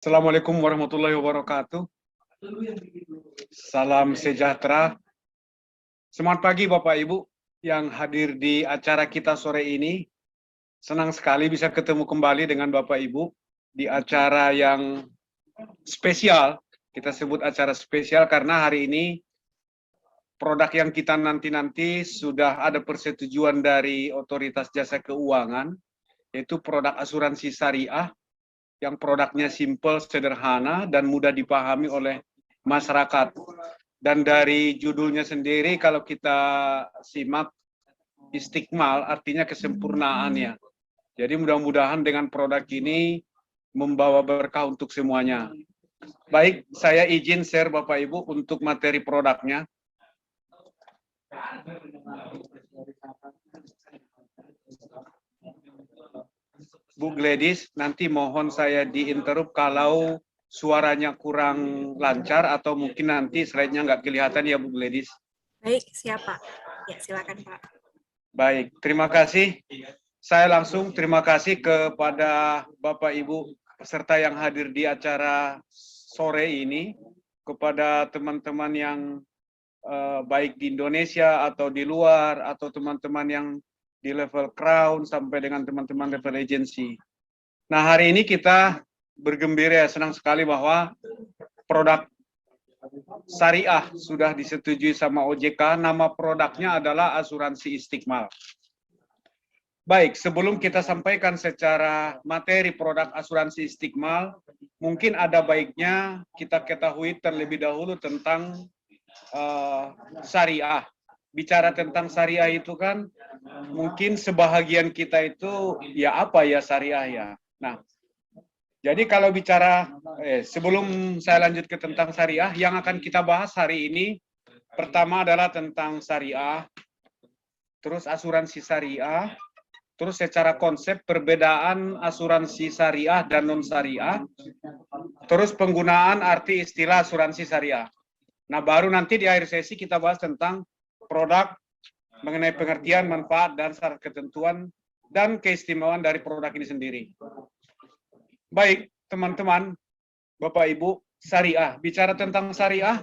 Assalamualaikum warahmatullahi wabarakatuh. Salam sejahtera. Selamat pagi Bapak Ibu yang hadir di acara kita sore ini. Senang sekali bisa ketemu kembali dengan Bapak Ibu di acara yang spesial. Kita sebut acara spesial karena hari ini produk yang kita nanti-nanti sudah ada persetujuan dari Otoritas Jasa Keuangan, yaitu produk asuransi syariah yang produknya simple, sederhana, dan mudah dipahami oleh masyarakat. Dan dari judulnya sendiri, kalau kita simak, istiqmal artinya kesempurnaan ya. Jadi mudah-mudahan dengan produk ini membawa berkah untuk semuanya. Baik, saya izin share Bapak Ibu untuk materi produknya. Bu Gladys, nanti mohon saya diinterrupt kalau suaranya kurang lancar atau mungkin nanti slide-nya nggak kelihatan ya Bu Gladys. Baik, siapa? Ya, silakan Pak. Baik, terima kasih. Saya langsung terima kasih kepada Bapak Ibu peserta yang hadir di acara sore ini, kepada teman-teman yang baik di Indonesia atau di luar, atau teman-teman yang di level crown sampai dengan teman-teman level agency. Nah, hari ini kita bergembira, senang sekali bahwa produk syariah sudah disetujui sama OJK. Nama produknya adalah asuransi Istiqmal. Baik, sebelum kita sampaikan secara materi produk asuransi Istiqmal, mungkin ada baiknya kita ketahui terlebih dahulu tentang syariah. Bicara tentang syariah itu kan mungkin sebahagian kita itu ya apa ya syariah ya. Nah, jadi kalau bicara sebelum saya lanjut ke tentang syariah, yang akan kita bahas hari ini pertama adalah tentang syariah, terus asuransi syariah, terus secara konsep perbedaan asuransi syariah dan non syariah, terus penggunaan arti istilah asuransi syariah. Nah, baru nanti di akhir sesi kita bahas tentang produk mengenai pengertian, manfaat, dan syarat ketentuan dan keistimewaan dari produk ini sendiri. Baik, teman-teman, Bapak Ibu, syariah. Bicara tentang syariah,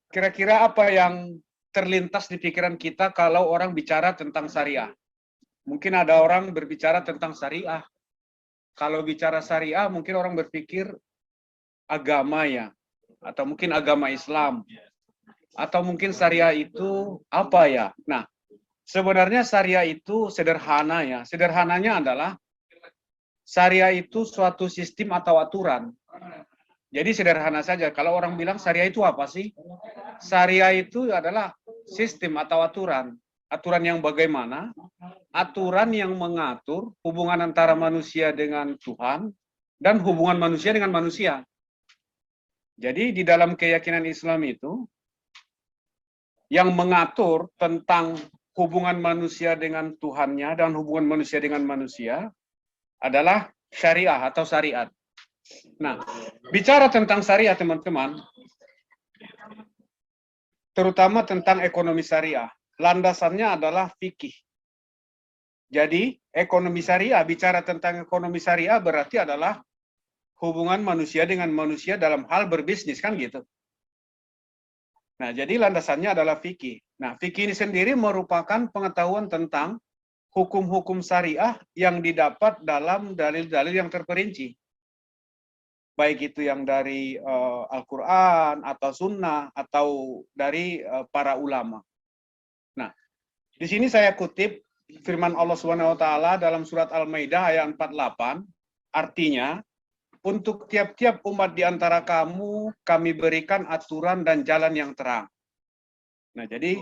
kira-kira apa yang terlintas di pikiran kita kalau orang bicara tentang syariah? Mungkin ada orang berbicara tentang syariah. Kalau bicara syariah, mungkin orang berpikir agama ya, atau mungkin agama Islam. Atau mungkin syariah itu apa ya? Nah, sebenarnya syariah itu sederhana ya. Sederhananya adalah syariah itu suatu sistem atau aturan. Jadi sederhana saja. Kalau orang bilang syariah itu apa sih? Syariah itu adalah sistem atau aturan. Aturan yang bagaimana? Aturan yang mengatur hubungan antara manusia dengan Tuhan dan hubungan manusia dengan manusia. Jadi di dalam keyakinan Islam itu, yang mengatur tentang hubungan manusia dengan Tuhannya dan hubungan manusia dengan manusia adalah syariah atau syariat. Nah, bicara tentang syariah teman-teman, terutama tentang ekonomi syariah, landasannya adalah fikih. Jadi, ekonomi syariah, bicara tentang ekonomi syariah berarti adalah hubungan manusia dengan manusia dalam hal berbisnis, kan gitu. Nah, jadi landasannya adalah fikih. Nah, fikih ini sendiri merupakan pengetahuan tentang hukum-hukum syariah yang didapat dalam dalil-dalil yang terperinci. Baik itu yang dari Al-Quran, atau Sunnah, atau dari para ulama. Nah, di sini saya kutip firman Allah SWT dalam surat Al-Maidah ayat 48, artinya, untuk tiap-tiap umat di antara kamu, kami berikan aturan dan jalan yang terang. Nah, jadi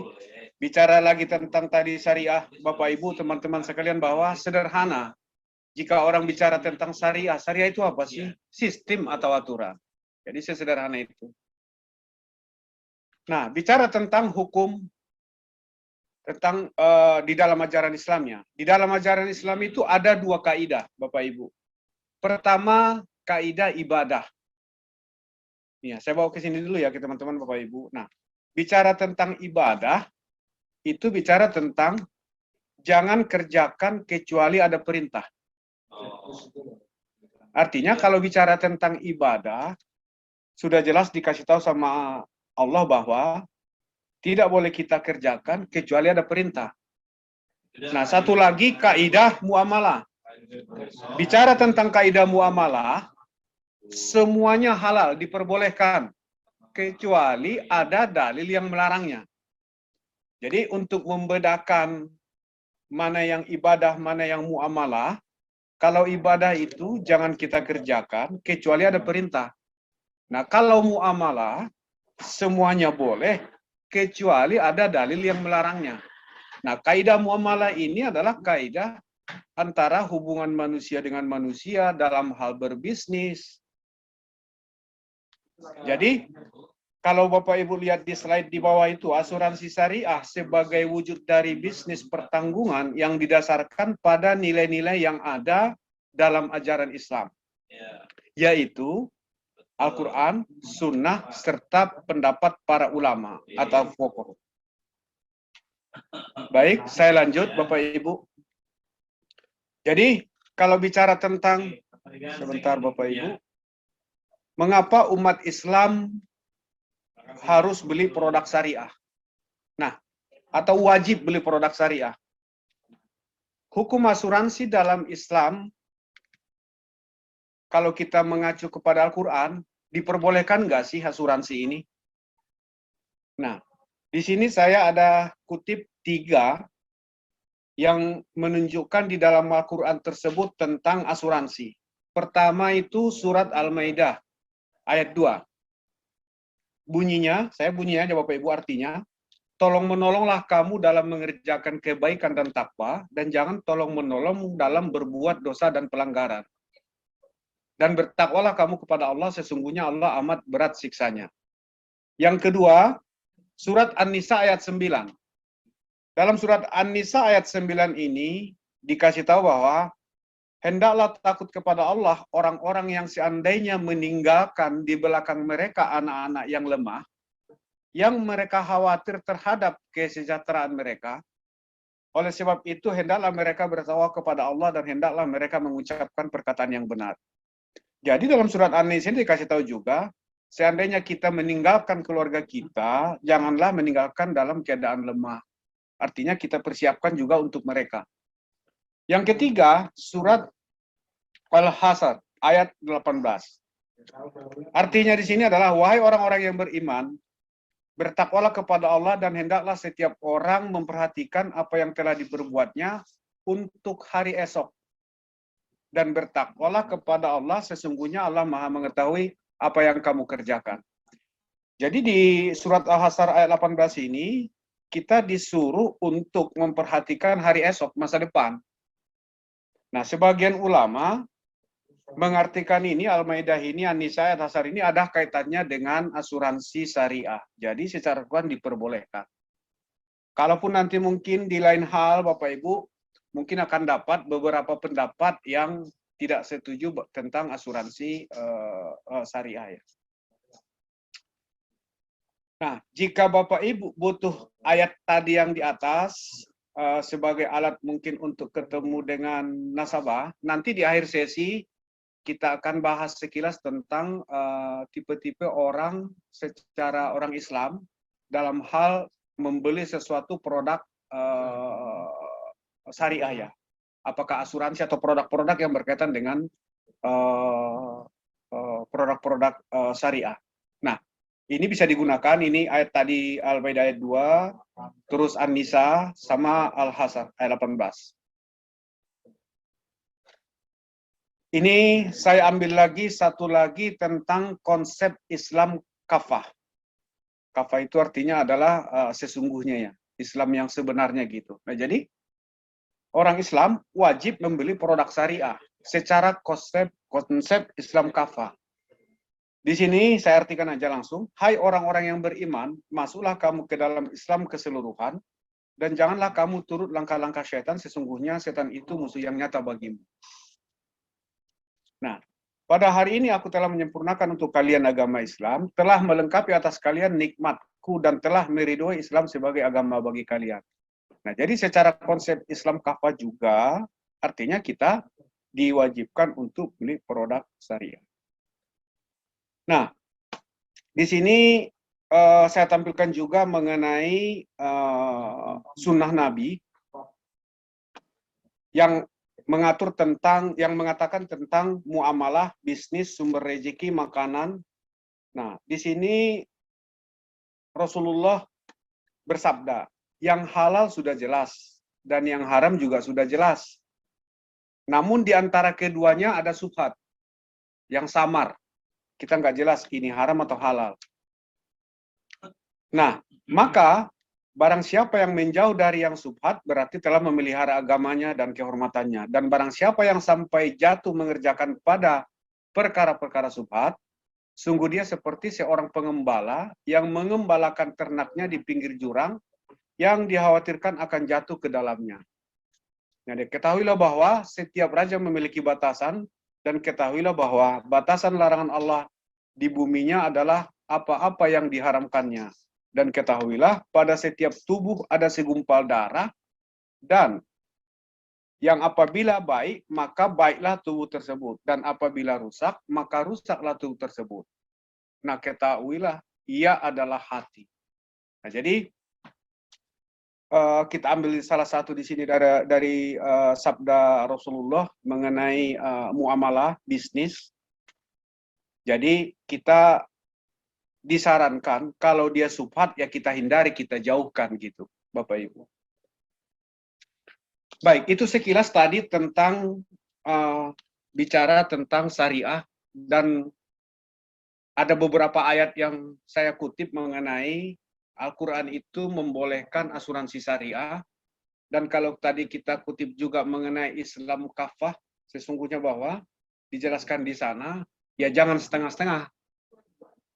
bicara lagi tentang tadi syariah, Bapak Ibu, teman-teman sekalian, bahwa sederhana. Jika orang bicara tentang syariah, syariah itu apa sih? Sistem atau aturan. Jadi sesederhana itu. Nah, bicara tentang hukum, tentang di dalam ajaran Islamnya. Di dalam ajaran Islam itu ada dua kaidah, Bapak Ibu. Pertama, kaidah ibadah. Ya, saya bawa ke sini dulu ya ke teman-teman Bapak Ibu. Nah, bicara tentang ibadah, itu bicara tentang jangan kerjakan kecuali ada perintah. Artinya kalau bicara tentang ibadah, sudah jelas dikasih tahu sama Allah bahwa tidak boleh kita kerjakan kecuali ada perintah. Nah, satu lagi kaidah muamalah. Bicara tentang kaidah muamalah, semuanya halal, diperbolehkan, kecuali ada dalil yang melarangnya. Jadi untuk membedakan mana yang ibadah, mana yang muamalah, kalau ibadah itu jangan kita kerjakan, kecuali ada perintah. Nah, kalau muamalah, semuanya boleh, kecuali ada dalil yang melarangnya. Nah, kaidah muamalah ini adalah kaidah antara hubungan manusia dengan manusia dalam hal berbisnis. Jadi, kalau Bapak Ibu lihat di slide di bawah itu, asuransi syariah sebagai wujud dari bisnis pertanggungan yang didasarkan pada nilai-nilai yang ada dalam ajaran Islam. Yaitu Al-Quran, Sunnah, serta pendapat para ulama atau fuqaha. Baik, saya lanjut Bapak Ibu. Jadi, kalau bicara tentang, sebentar Bapak Ibu, mengapa umat Islam harus beli produk syariah? Nah, atau wajib beli produk syariah. Hukum asuransi dalam Islam, kalau kita mengacu kepada Al-Quran, diperbolehkan nggak sih asuransi ini? Nah, di sini saya ada kutip 3 yang menunjukkan di dalam Al-Quran tersebut tentang asuransi. Pertama itu surat Al-Maidah, ayat 2. Bunyinya, saya bunyinya aja Bapak Ibu, artinya, tolong menolonglah kamu dalam mengerjakan kebaikan dan takwa, dan jangan tolong menolong dalam berbuat dosa dan pelanggaran. Dan bertakwalah kamu kepada Allah, sesungguhnya Allah amat berat siksanya. Yang kedua, surat An-Nisa ayat 9. Dalam surat An-Nisa ayat 9 ini dikasih tahu bahwa hendaklah takut kepada Allah orang-orang yang seandainya meninggalkan di belakang mereka anak-anak yang lemah, yang mereka khawatir terhadap kesejahteraan mereka. Oleh sebab itu hendaklah mereka bertakwa kepada Allah dan hendaklah mereka mengucapkan perkataan yang benar. Jadi dalam surat An-Nisa ini dikasih tahu juga, seandainya kita meninggalkan keluarga kita, janganlah meninggalkan dalam keadaan lemah. Artinya kita persiapkan juga untuk mereka. Yang ketiga, surat Al-Hasr ayat 18. Artinya di sini adalah, wahai orang-orang yang beriman, bertakwalah kepada Allah dan hendaklah setiap orang memperhatikan apa yang telah diperbuatnya untuk hari esok. Dan bertakwalah kepada Allah, sesungguhnya Allah Maha mengetahui apa yang kamu kerjakan. Jadi di surat Al-Hasr ayat 18 ini, kita disuruh untuk memperhatikan hari esok, masa depan. Nah, sebagian ulama mengartikan ini, Al-Maidah ini, An-Nisa ayat Al-Hasr ini ada kaitannya dengan asuransi syariah. Jadi secara Quran diperbolehkan. Kalaupun nanti mungkin di lain hal, Bapak Ibu, mungkin akan dapat beberapa pendapat yang tidak setuju tentang asuransi syariah ya. Nah, jika Bapak Ibu butuh ayat tadi yang di atas sebagai alat mungkin untuk ketemu dengan nasabah, nanti di akhir sesi kita akan bahas sekilas tentang tipe-tipe orang secara orang Islam dalam hal membeli sesuatu produk syariah ya. Apakah asuransi atau produk-produk yang berkaitan dengan produk-produk syariah. Nah, ini bisa digunakan, ini ayat tadi Al-Maidah ayat 2, terus An-Nisa sama Al-Hasr ayat 18. Ini saya ambil lagi satu lagi tentang konsep Islam kafah. Kafah itu artinya adalah sesungguhnya ya, Islam yang sebenarnya gitu. Nah, jadi orang Islam wajib membeli produk syariah secara konsep Islam kafah. Di sini saya artikan aja langsung, hai orang-orang yang beriman, masuklah kamu ke dalam Islam keseluruhan, dan janganlah kamu turut langkah-langkah syaitan, sesungguhnya setan itu musuh yang nyata bagimu. Nah, pada hari ini aku telah menyempurnakan untuk kalian agama Islam, telah melengkapi atas kalian nikmatku, dan telah meridhoi Islam sebagai agama bagi kalian. Nah, jadi secara konsep Islam kafah juga, artinya kita diwajibkan untuk beli produk syariah. Nah, di sini saya tampilkan juga mengenai sunnah Nabi yang mengatur tentang, yang mengatakan tentang muamalah, bisnis, sumber rezeki, makanan. Nah, di sini Rasulullah bersabda, yang halal sudah jelas dan yang haram juga sudah jelas. Namun di antara keduanya ada subhat yang samar. Kita nggak jelas ini haram atau halal. Nah, maka barang siapa yang menjauh dari yang subhat berarti telah memelihara agamanya dan kehormatannya. Dan barang siapa yang sampai jatuh mengerjakan pada perkara-perkara subhat, sungguh dia seperti seorang pengembala yang mengembalakan ternaknya di pinggir jurang yang dikhawatirkan akan jatuh ke dalamnya. Jadi ketahuilah bahwa setiap raja memiliki batasan, dan ketahuilah bahwa batasan larangan Allah di buminya adalah apa-apa yang diharamkannya. Dan ketahuilah pada setiap tubuh ada segumpal darah, dan yang apabila baik, maka baiklah tubuh tersebut. Dan apabila rusak, maka rusaklah tubuh tersebut. Nah ketahuilah, ia adalah hati. Nah jadi, kita ambil salah satu di sini dari sabda Rasulullah mengenai muamalah bisnis. Jadi kita disarankan kalau dia subhat ya kita hindari, kita jauhkan gitu, Bapak Ibu. Baik, itu sekilas tadi tentang bicara tentang syariah, dan ada beberapa ayat yang saya kutip mengenai Al-Quran itu membolehkan asuransi syariah. Dan kalau tadi kita kutip juga mengenai Islam kafah, sesungguhnya bahwa dijelaskan di sana, ya jangan setengah-setengah.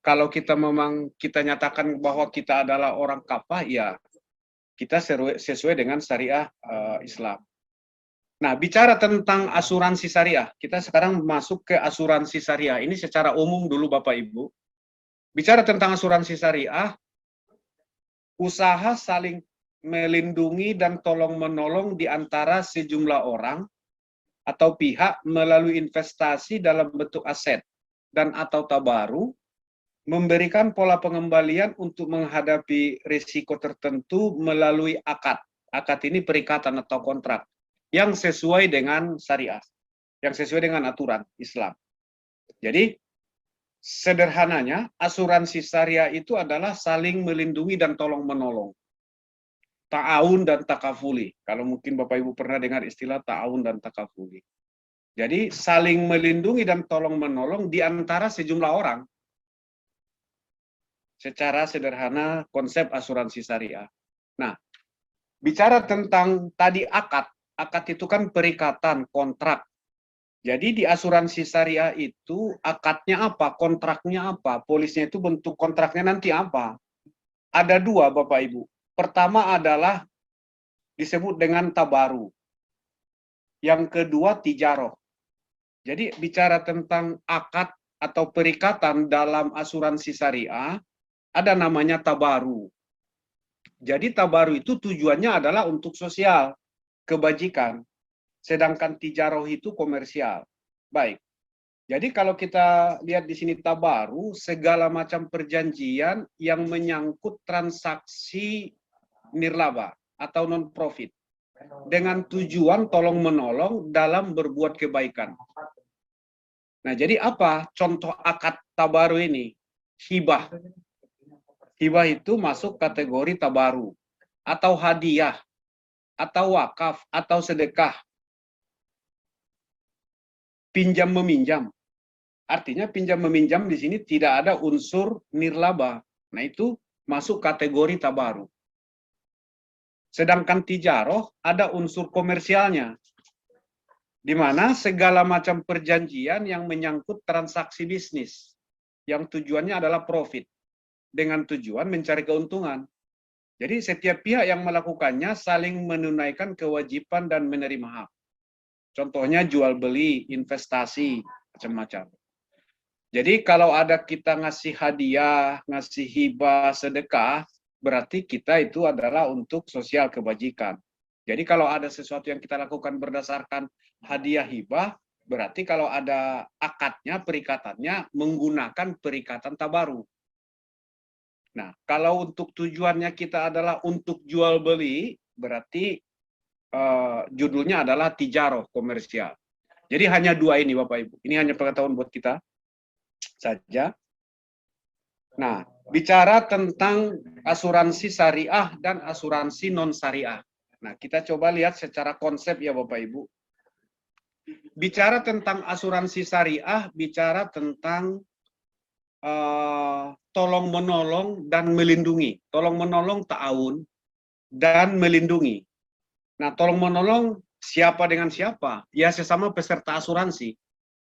Kalau kita memang kita nyatakan bahwa kita adalah orang kafah, ya kita sesuai dengan syariah Islam. Nah, bicara tentang asuransi syariah, kita sekarang masuk ke asuransi syariah. Ini secara umum dulu Bapak Ibu. Bicara tentang asuransi syariah, usaha saling melindungi dan tolong-menolong di antara sejumlah orang atau pihak melalui investasi dalam bentuk aset dan atau tabaru, memberikan pola pengembalian untuk menghadapi risiko tertentu melalui akad. Akad ini perikatan atau kontrak yang sesuai dengan syariah, yang sesuai dengan aturan Islam. Jadi, sederhananya, asuransi syariah itu adalah saling melindungi dan tolong-menolong. Ta'awun dan takafuli. Kalau mungkin Bapak Ibu pernah dengar istilah ta'awun dan takafuli. Jadi saling melindungi dan tolong-menolong di antara sejumlah orang. Secara sederhana konsep asuransi syariah. Nah, bicara tentang tadi akad. Akad itu kan perikatan, kontrak. Jadi di asuransi syariah itu akadnya apa, kontraknya apa, polisnya itu bentuk kontraknya nanti apa. Ada dua Bapak Ibu. Pertama adalah disebut dengan tabaru. Yang kedua tijaroh. Jadi bicara tentang akad atau perikatan dalam asuransi syariah, ada namanya tabaru. Jadi tabaru itu tujuannya adalah untuk sosial, kebajikan. Sedangkan tijaroh itu komersial. Baik. Jadi kalau kita lihat di sini tabaru, segala macam perjanjian yang menyangkut transaksi nirlaba atau non-profit dengan tujuan tolong-menolong dalam berbuat kebaikan. Nah, jadi apa contoh akad tabaru ini? Hibah. Hibah itu masuk kategori tabaru, atau hadiah, atau wakaf, atau sedekah. Pinjam meminjam. Artinya pinjam meminjam di sini tidak ada unsur nirlaba. Nah, itu masuk kategori tabaru. Sedangkan tijaroh ada unsur komersialnya, di mana segala macam perjanjian yang menyangkut transaksi bisnis, yang tujuannya adalah profit, dengan tujuan mencari keuntungan. Jadi setiap pihak yang melakukannya saling menunaikan kewajiban dan menerima hak. Contohnya jual beli, investasi, macam-macam. Jadi kalau ada kita ngasih hadiah, ngasih hibah, sedekah, berarti kita itu adalah untuk sosial kebajikan. Jadi kalau ada sesuatu yang kita lakukan berdasarkan hadiah hibah, Berarti kalau ada akadnya, perikatannya menggunakan perikatan tabaru. Nah, kalau untuk tujuannya kita adalah untuk jual beli, berarti judulnya adalah tijaroh komersial. Jadi hanya dua ini Bapak Ibu. Ini hanya pengetahuan buat kita saja. Nah, bicara tentang asuransi syariah dan asuransi non syariah. Nah, kita coba lihat secara konsep ya Bapak Ibu. Bicara tentang asuransi syariah, bicara tentang tolong menolong dan melindungi. Tolong menolong ta'awun dan melindungi. Nah, tolong menolong siapa dengan siapa? Ya sesama peserta asuransi.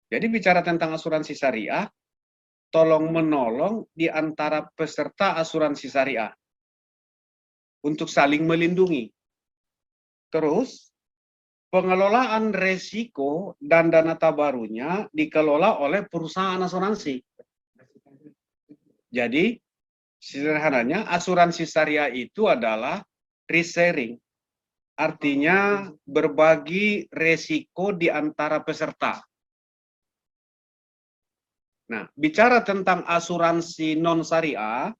Jadi bicara tentang asuransi syariah, tolong menolong di antara peserta asuransi syariah untuk saling melindungi. Terus, pengelolaan resiko dan dana tabarunya dikelola oleh perusahaan asuransi. Jadi, sederhananya asuransi syariah itu adalah risk sharing. Artinya berbagi resiko di antara peserta. Nah, bicara tentang asuransi non syariah,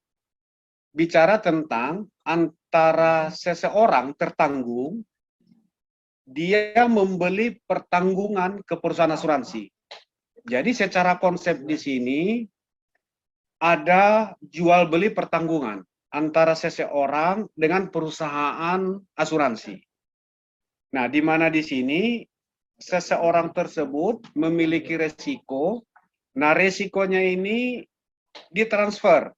bicara tentang antara seseorang tertanggung, dia membeli pertanggungan ke perusahaan asuransi. Jadi secara konsep di sini ada jual beli pertanggungan antara seseorang dengan perusahaan asuransi. Nah, di mana di sini seseorang tersebut memiliki resiko. Nah, resikonya ini ditransfer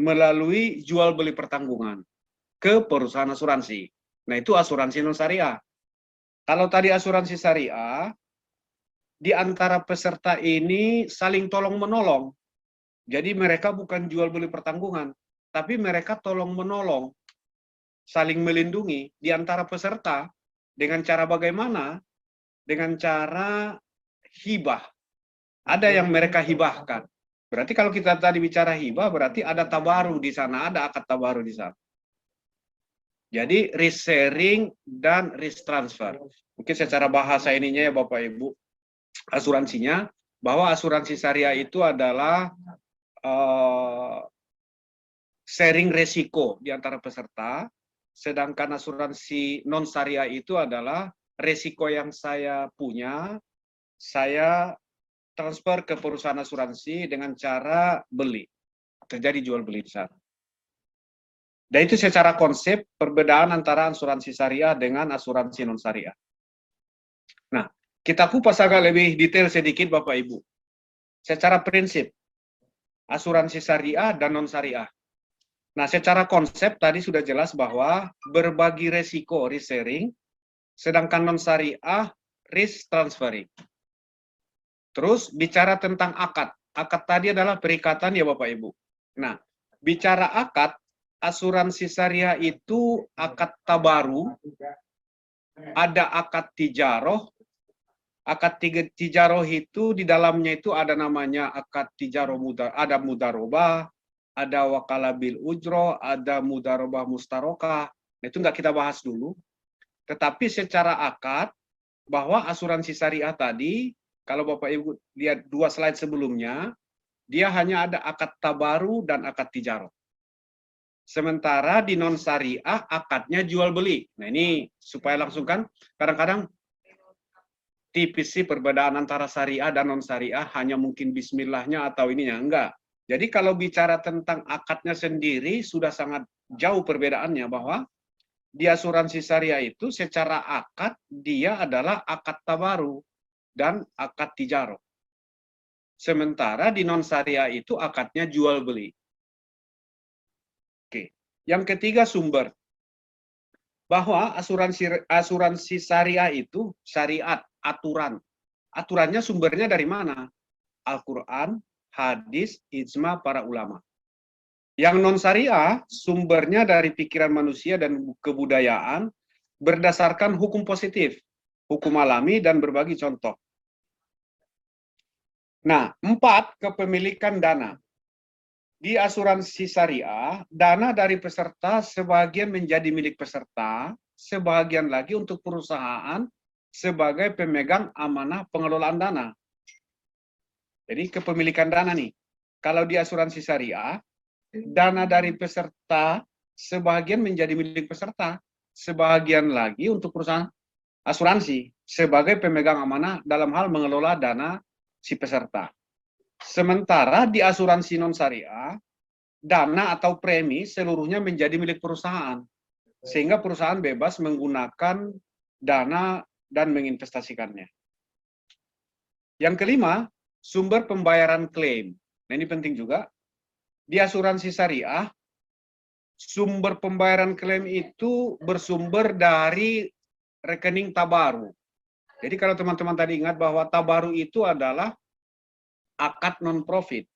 melalui jual beli pertanggungan ke perusahaan asuransi. Nah, itu asuransi non syariah. Kalau tadi asuransi syariah, di antara peserta ini saling tolong menolong. Jadi mereka bukan jual beli pertanggungan, tapi mereka tolong menolong, saling melindungi di antara peserta dengan cara bagaimana? Dengan cara hibah. Ada yang mereka hibahkan. Berarti kalau kita tadi bicara hibah, berarti ada tabaru di sana, ada akad tabaru di sana. Jadi risk sharing dan risk transfer. Mungkin secara bahasa ininya ya Bapak Ibu, asuransinya, bahwa asuransi syariah itu adalah sharing resiko di antara peserta, sedangkan asuransi non syariah itu adalah resiko yang saya punya, saya transfer ke perusahaan asuransi dengan cara beli. Terjadi jual beli di sana. Dan itu secara konsep perbedaan antara asuransi syariah dengan asuransi non syariah. Nah, kita kupas agak lebih detail sedikit Bapak Ibu. Secara prinsip, asuransi syariah dan non syariah. Nah, secara konsep tadi sudah jelas bahwa berbagi resiko, risk sharing, sedangkan non syariah, risk transferring. Terus bicara tentang akad. Akad tadi adalah perikatan ya Bapak Ibu. Nah, bicara akad, asuransi syariah itu akad tabaru, ada akad tijaroh. Akad tijaroh itu di dalamnya itu ada namanya akad tijaroh ada mudarobah, ada wakalah bil ujro, ada mudarobah mustarokah. Nah, itu nggak kita bahas dulu. Tetapi secara akad, bahwa asuransi syariah tadi, kalau Bapak Ibu lihat dua slide sebelumnya, dia hanya ada akad tabaru dan akad tijaroh. Sementara di non syariah akadnya jual beli. Nah, ini supaya langsung kan, kadang-kadang tipis sih perbedaan antara syariah dan non syariah, hanya mungkin bismillahnya atau ininya, enggak. Jadi kalau bicara tentang akadnya sendiri sudah sangat jauh perbedaannya, bahwa di asuransi syariah itu secara akad dia adalah akad tabaru dan akad tijaroh. Sementara di non syariah itu akadnya jual beli. Oke. Yang ketiga sumber. Bahwa asuransi syariah itu syariat, aturan. Aturannya sumbernya dari mana? Al-Quran, hadis, ijma para ulama. Yang non syariah sumbernya dari pikiran manusia dan kebudayaan berdasarkan hukum positif, hukum alami dan berbagi contoh. Nah, 4, kepemilikan dana. Di asuransi syariah, dana dari peserta sebagian menjadi milik peserta, sebagian lagi untuk perusahaan, sebagai pemegang amanah pengelolaan dana. Jadi kepemilikan dana nih. Kalau di asuransi syariah, dana dari peserta sebagian menjadi milik peserta, sebagian lagi untuk perusahaan asuransi sebagai pemegang amanah dalam hal mengelola dana si peserta. Sementara di asuransi non syariah, dana atau premi seluruhnya menjadi milik perusahaan, sehingga perusahaan bebas menggunakan dana dan menginvestasikannya. Yang kelima, sumber pembayaran klaim. Nah, ini penting juga. Di asuransi syariah, sumber pembayaran klaim itu bersumber dari rekening tabaru. Jadi kalau teman-teman tadi ingat bahwa tabaru itu adalah akad non-profit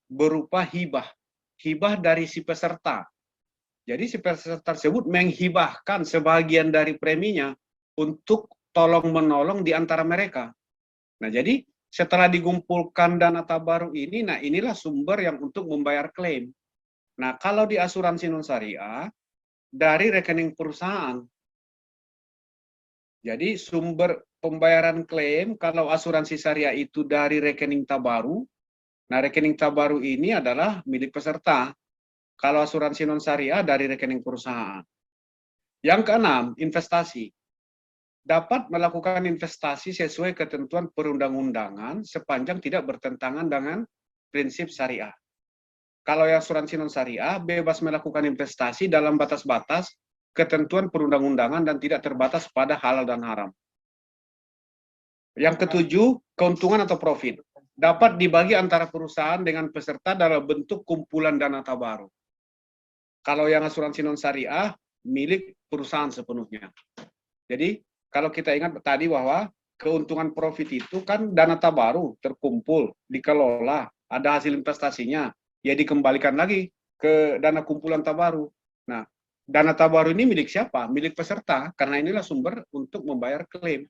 berupa hibah. Hibah dari si peserta. Jadi si peserta tersebut menghibahkan sebagian dari preminya untuk tolong-menolong di antara mereka. Nah, jadi setelah dikumpulkan dana tabaru ini, nah inilah sumber yang untuk membayar klaim. Nah, kalau di asuransi non syariah, dari rekening perusahaan. Jadi sumber pembayaran klaim kalau asuransi syariah itu dari rekening tabaru. Nah, rekening tabaru ini adalah milik peserta. Kalau asuransi non syariah dari rekening perusahaan. Yang keenam, investasi. Dapat melakukan investasi sesuai ketentuan perundang-undangan sepanjang tidak bertentangan dengan prinsip syariah. Kalau yang asuransi non syariah bebas melakukan investasi dalam batas-batas ketentuan perundang-undangan dan tidak terbatas pada halal dan haram. Yang ketujuh, keuntungan atau profit. Dapat dibagi antara perusahaan dengan peserta dalam bentuk kumpulan dana tabaru. Kalau yang asuransi non syariah milik perusahaan sepenuhnya. Jadi kalau kita ingat tadi bahwa keuntungan profit itu kan dana tabaru terkumpul, dikelola, ada hasil investasinya, ya dikembalikan lagi ke dana kumpulan tabaru. Nah, dana tabaru ini milik siapa? Milik peserta, karena inilah sumber untuk membayar klaim.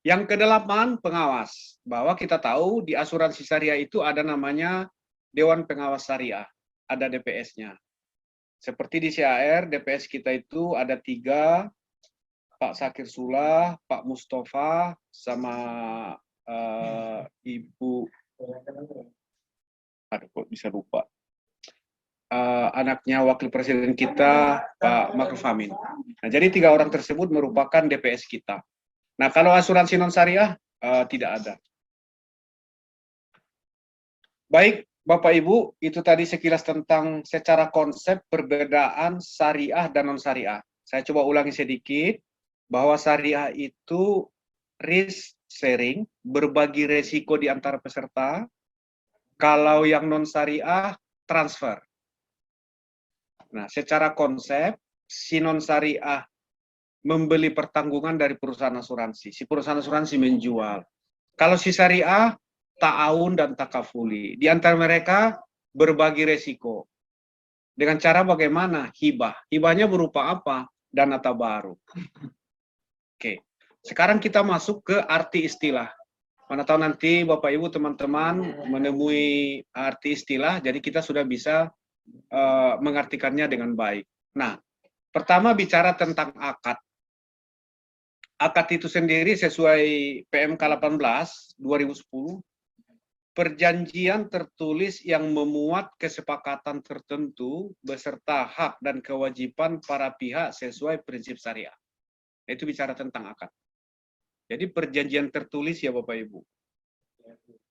Yang kedelapan, pengawas. Bahwa kita tahu di asuransi syariah itu ada namanya Dewan Pengawas Syariah, ada DPS-nya. Seperti di CAR, DPS kita itu ada 3, Pak Sakir Sulah, Pak Mustafa, sama Ibu, aduh kok bisa lupa, anaknya Wakil Presiden kita, Pak Ma'ruf Amin. Nah, jadi 3 orang tersebut merupakan DPS kita. Nah, kalau asuransi non syariah tidak ada. Baik, Bapak Ibu, itu tadi sekilas tentang secara konsep perbedaan syariah dan non syariah. Saya coba ulangi sedikit. Bahwa syariah itu risk sharing, berbagi resiko di antara peserta. Kalau yang non syariah, transfer. Nah, secara konsep, si non syariah membeli pertanggungan dari perusahaan asuransi. Si perusahaan asuransi menjual. Kalau si syariah, ta'awun dan takafuli. Di antara mereka berbagi resiko. Dengan cara bagaimana? Hibah. Hibahnya berupa apa? Dana tabaru. Oke, sekarang kita masuk ke arti istilah. Mana tahu nanti Bapak Ibu teman-teman menemui arti istilah, jadi kita sudah bisa mengartikannya dengan baik. Nah, pertama bicara tentang akad. Akad itu sendiri sesuai PMK 18 2010, perjanjian tertulis yang memuat kesepakatan tertentu beserta hak dan kewajiban para pihak sesuai prinsip syariah. Itu bicara tentang akad. Jadi perjanjian tertulis ya Bapak Ibu.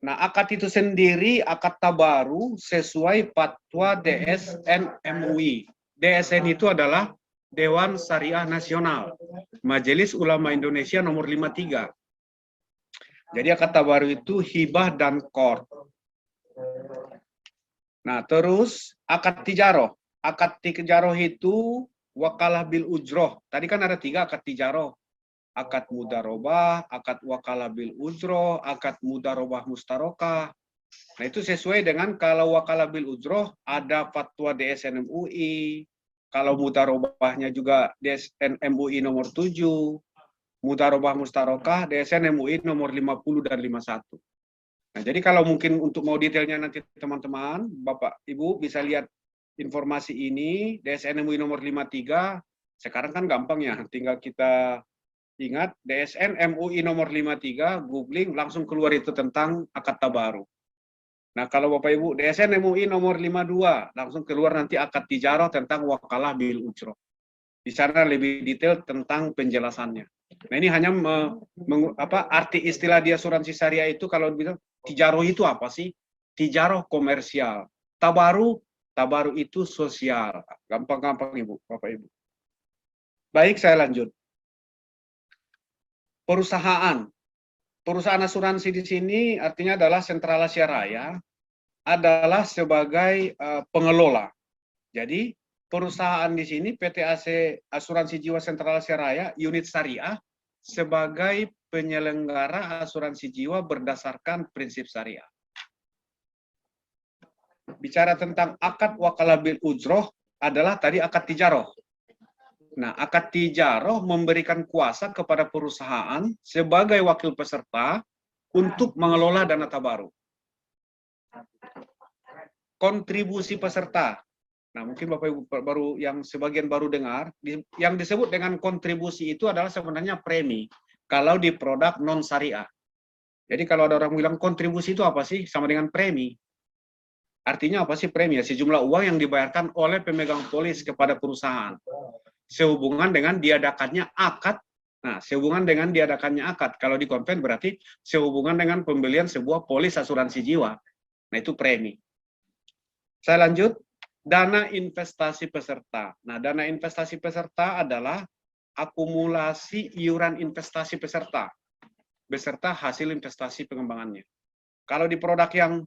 Nah, akad itu sendiri akad tabaru sesuai fatwa DSN MUI. DSN itu adalah Dewan Syariah Nasional, Majelis Ulama Indonesia nomor 53. Jadi akad tabaru itu hibah dan qard. Nah, terus akad tijaroh. Akad tijaroh itu wakalah bil ujroh. Tadi kan ada 3 akad tijaroh. Akad mudarobah, akad wakalah bil ujroh, akad mudarobah mustarokah. Nah, itu sesuai dengan kalau wakalah bil ujroh ada fatwa DSN MUI. Kalau mudarobahnya juga DSN MUI nomor 7. Mudarobah mustarokah DSN MUI nomor 50 dan 51. Nah, jadi kalau mungkin untuk mau detailnya nanti teman-teman, Bapak Ibu bisa lihat informasi ini, DSN MUI nomor 53, sekarang kan gampang ya, tinggal kita Ingat, DSN MUI nomor 53, googling langsung keluar itu tentang akad tabaru. Nah, kalau Bapak Ibu DSN MUI nomor 52, langsung keluar nanti akad tijarah tentang wakalah bil ujroh. Di sana lebih detail tentang penjelasannya. Nah, ini hanya arti istilah di asuransi syariah itu kalau bilang tijarah itu apa sih? Tijarah komersial. Tabaru itu sosial. Gampang-gampang Ibu, Bapak Ibu. Baik, saya lanjut. Perusahaan asuransi di sini artinya adalah Sentral Asia Raya adalah sebagai pengelola. Jadi perusahaan di sini PT AC Asuransi Jiwa Sentral Asia Raya unit syariah sebagai penyelenggara asuransi jiwa berdasarkan prinsip syariah. Bicara tentang akad wakalah bil ujroh adalah tadi akad tijaroh. Nah, akad tijaroh memberikan kuasa kepada perusahaan sebagai wakil peserta untuk mengelola dana tabaru. Kontribusi peserta. Nah, mungkin Bapak Ibu baru yang sebagian baru dengar, yang disebut dengan kontribusi itu adalah sebenarnya premi kalau di produk non syariah. Jadi kalau ada orang bilang kontribusi itu apa sih? Sama dengan premi. Artinya apa sih premi? Sejumlah uang yang dibayarkan oleh pemegang polis kepada perusahaan. Sehubungan dengan diadakannya akad. Nah, sehubungan dengan diadakannya akad. Kalau di konven berarti sehubungan dengan pembelian sebuah polis asuransi jiwa. Nah, itu premi. Saya lanjut. Dana investasi peserta. Nah, dana investasi peserta adalah akumulasi iuran investasi peserta beserta hasil investasi pengembangannya. Kalau di produk yang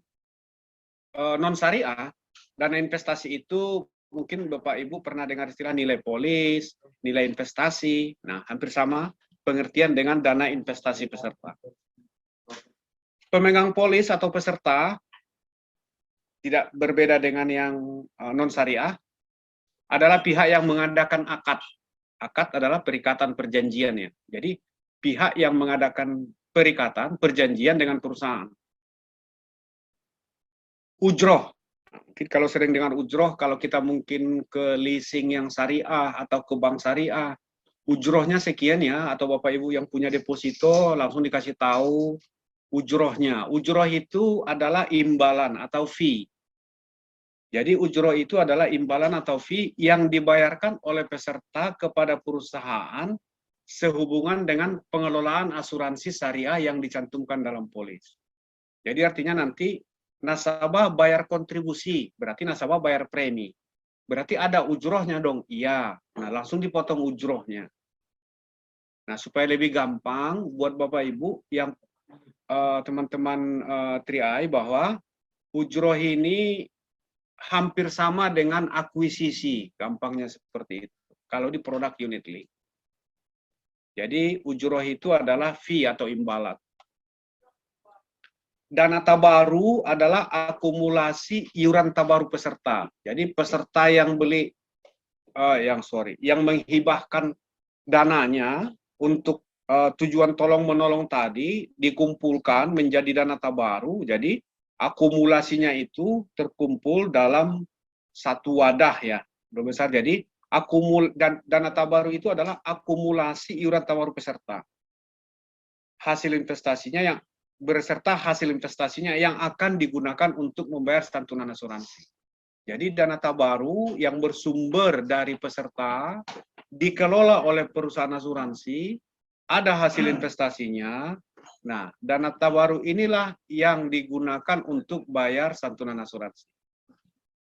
non syariah, dana investasi itu mungkin Bapak Ibu pernah dengar istilah nilai polis, nilai investasi. Nah, hampir sama pengertian dengan dana investasi peserta. Pemegang polis atau peserta tidak berbeda dengan yang non syariah, adalah pihak yang mengadakan akad. Akad adalah perikatan perjanjian ya. Jadi pihak yang mengadakan perikatan perjanjian dengan perusahaan. Ujroh. Mungkin kalau sering dengar ujroh, kalau kita mungkin ke leasing yang syariah atau ke bank syariah, ujrohnya sekian ya, atau Bapak Ibu yang punya deposito langsung dikasih tahu ujrohnya. Ujroh itu adalah imbalan atau fee. Jadi ujroh itu adalah imbalan atau fee yang dibayarkan oleh peserta kepada perusahaan sehubungan dengan pengelolaan asuransi syariah yang dicantumkan dalam polis. Jadi artinya nanti nasabah bayar kontribusi, berarti nasabah bayar premi. Berarti ada ujrohnya dong, iya. Nah, langsung dipotong ujrohnya. Nah, supaya lebih gampang buat Bapak Ibu yang teman-teman Tri-I bahwa ujroh ini hampir sama dengan akuisisi, gampangnya seperti itu. Kalau di produk unit link. Jadi ujroh itu adalah fee atau imbalan. Dana tabaru adalah akumulasi iuran tabaru peserta. Jadi peserta yang beli, yang menghibahkan dananya untuk tujuan tolong menolong tadi dikumpulkan menjadi dana tabaru. Jadi akumulasinya itu terkumpul dalam satu wadah ya, besar. Jadi dana tabaru itu adalah akumulasi iuran tabaru peserta. Hasil investasinya yang beserta hasil investasinya yang akan digunakan untuk membayar santunan asuransi. Jadi dana tabaru yang bersumber dari peserta dikelola oleh perusahaan asuransi, ada hasil investasinya. Nah, dana tabaru inilah yang digunakan untuk bayar santunan asuransi.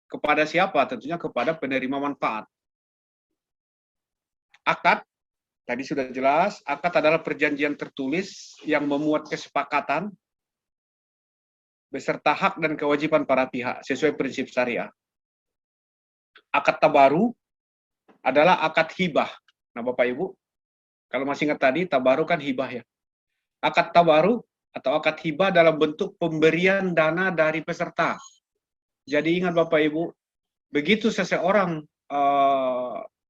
Kepada siapa? Tentunya kepada penerima manfaat. Akad, tadi sudah jelas, akad adalah perjanjian tertulis yang memuat kesepakatan beserta hak dan kewajiban para pihak sesuai prinsip syariah. Akad tabaru adalah akad hibah. Nah, Bapak Ibu, kalau masih ingat tadi, tabaru kan hibah ya. Akad tabaru atau akad hibah dalam bentuk pemberian dana dari peserta. Jadi ingat Bapak Ibu, begitu seseorang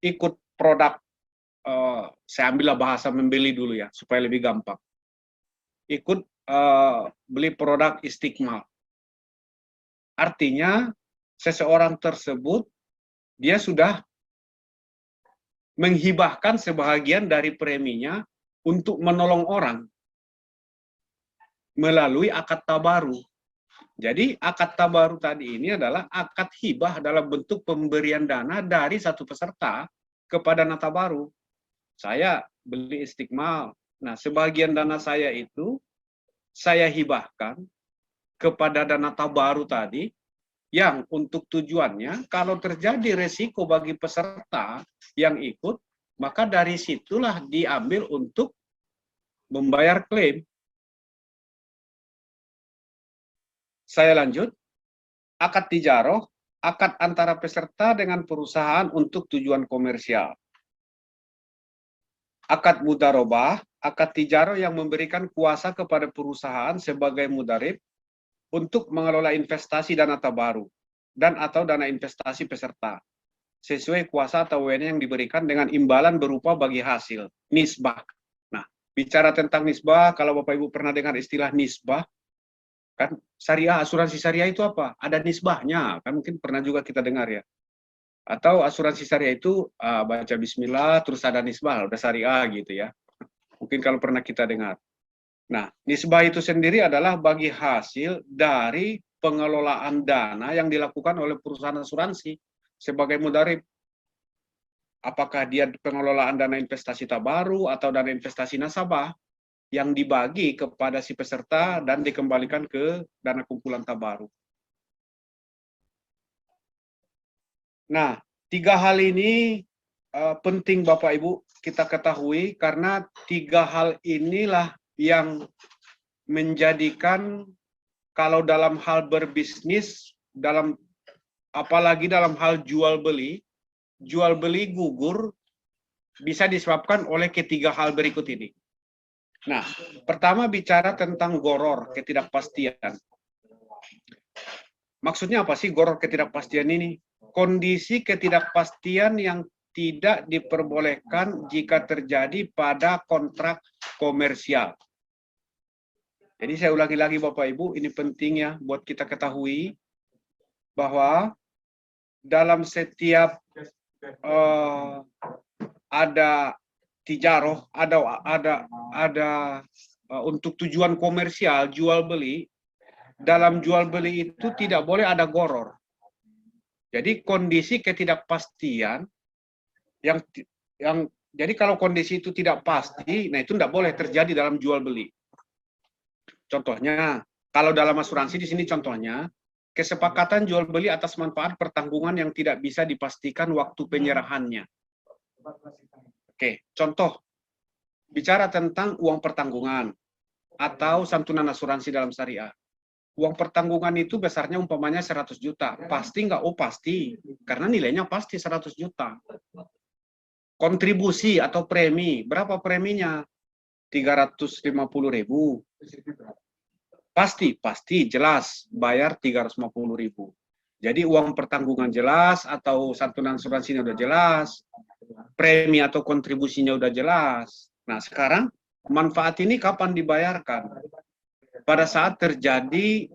ikut produk, saya ambillah bahasa membeli dulu ya, supaya lebih gampang. Ikut beli produk Istiqmal. Artinya seseorang tersebut, dia sudah menghibahkan sebahagian dari preminya untuk menolong orang melalui akad tabaru. Jadi akad tabaru tadi ini adalah akad hibah dalam bentuk pemberian dana dari satu peserta kepada nasabah. Saya beli Istiqmal. Nah, sebagian dana saya itu saya hibahkan kepada dana tabaru tadi, yang untuk tujuannya kalau terjadi resiko bagi peserta yang ikut, maka dari situlah diambil untuk membayar klaim. Saya lanjut. Akad tijaroh, akad antara peserta dengan perusahaan untuk tujuan komersial. Akad mudarobah, akad tijaroh yang memberikan kuasa kepada perusahaan sebagai mudarib untuk mengelola investasi dana tabaru dan atau dana investasi peserta sesuai kuasa atau wewenang yang diberikan dengan imbalan berupa bagi hasil nisbah. Nah, bicara tentang nisbah, kalau Bapak Ibu pernah dengar istilah nisbah, kan syariah, asuransi syariah itu apa? Ada nisbahnya, kan mungkin pernah juga kita dengar ya. Atau asuransi syariah itu baca bismillah terus ada nisbah, udah syariah gitu ya. Mungkin kalau pernah kita dengar. Nah, nisbah itu sendiri adalah bagi hasil dari pengelolaan dana yang dilakukan oleh perusahaan asuransi sebagai mudarib. Apakah dia pengelolaan dana investasi tabaru atau dana investasi nasabah yang dibagi kepada si peserta dan dikembalikan ke dana kumpulan tabaru. Nah, 3 hal ini penting Bapak Ibu kita ketahui, karena 3 hal inilah yang menjadikan kalau dalam hal berbisnis, apalagi dalam hal jual beli gugur bisa disebabkan oleh ketiga hal berikut ini. Nah, pertama bicara tentang goror, ketidakpastian. Maksudnya apa sih goror, ketidakpastian ini? Kondisi ketidakpastian yang tidak diperbolehkan jika terjadi pada kontrak komersial. Jadi saya ulangi lagi Bapak Ibu, ini penting ya buat kita ketahui bahwa dalam setiap ada tijaroh, ada untuk tujuan komersial, jual beli. Dalam jual beli itu tidak boleh ada goror. Jadi kondisi ketidakpastian yang jadi kalau kondisi itu tidak pasti, nah itu tidak boleh terjadi dalam jual beli. Contohnya, kalau dalam asuransi di sini contohnya kesepakatan jual beli atas manfaat pertanggungan yang tidak bisa dipastikan waktu penyerahannya. Oke, contoh bicara tentang uang pertanggungan atau santunan asuransi dalam syariah. Uang pertanggungan itu besarnya umpamanya 100 juta. Pasti nggak? Oh pasti, karena nilainya pasti 100 juta. Kontribusi atau premi, berapa preminya? 350.000. Pasti jelas bayar 350.000. Jadi uang pertanggungan jelas atau santunan asuransinya udah jelas, premi atau kontribusinya udah jelas. Nah sekarang manfaat ini kapan dibayarkan? Pada saat terjadi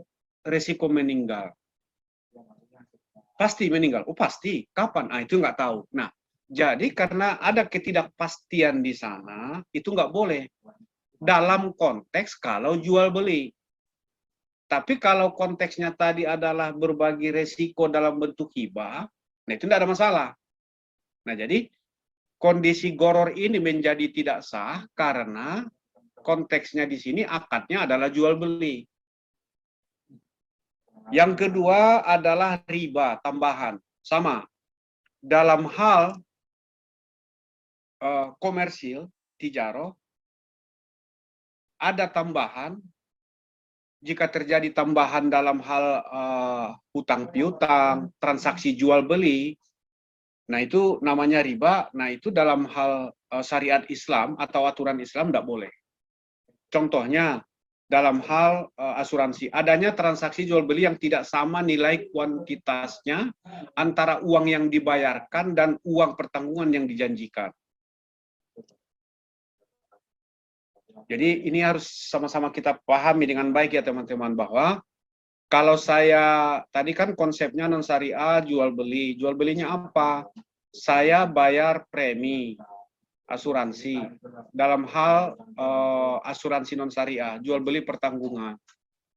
resiko meninggal. Pasti meninggal. Oh pasti. Kapan? Ah itu nggak tahu. Nah jadi karena ada ketidakpastian di sana, itu nggak boleh. Dalam konteks kalau jual beli. Tapi kalau konteksnya tadi adalah berbagi resiko dalam bentuk hibah, nah itu tidak ada masalah. Nah jadi kondisi goror ini menjadi tidak sah karena konteksnya di sini akadnya adalah jual beli. Yang kedua adalah riba tambahan. Sama. Dalam hal komersil, tijaroh, ada tambahan. Jika terjadi tambahan dalam hal hutang piutang, transaksi jual beli, nah itu namanya riba. Nah itu dalam hal syariat Islam atau aturan Islam tidak boleh. Contohnya dalam hal asuransi, adanya transaksi jual beli yang tidak sama nilai kuantitasnya antara uang yang dibayarkan dan uang pertanggungan yang dijanjikan. Jadi ini harus sama-sama kita pahami dengan baik ya teman-teman, bahwa kalau saya tadi kan konsepnya non syariah jual beli. Jual belinya apa? Saya bayar premi. asuransi dalam hal asuransi non syariah, jual beli pertanggungan.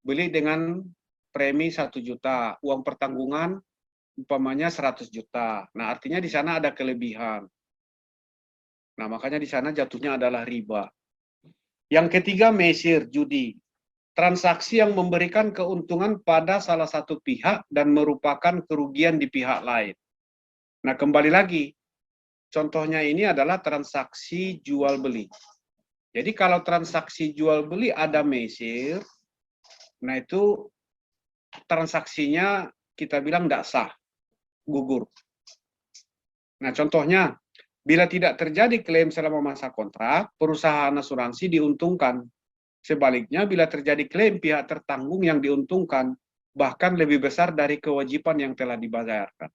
Beli dengan premi 1 juta, uang pertanggungan umpamanya 100 juta. Nah, artinya di sana ada kelebihan. Nah, makanya di sana jatuhnya adalah riba. Yang ketiga, mesir, judi. Transaksi yang memberikan keuntungan pada salah satu pihak dan merupakan kerugian di pihak lain. Nah, kembali lagi, contohnya ini adalah transaksi jual beli. Jadi kalau transaksi jual beli ada mesir, nah itu transaksinya kita bilang tidak sah, gugur. Nah, contohnya, bila tidak terjadi klaim selama masa kontrak, perusahaan asuransi diuntungkan. Sebaliknya, bila terjadi klaim, pihak tertanggung yang diuntungkan, bahkan lebih besar dari kewajiban yang telah dibayarkan.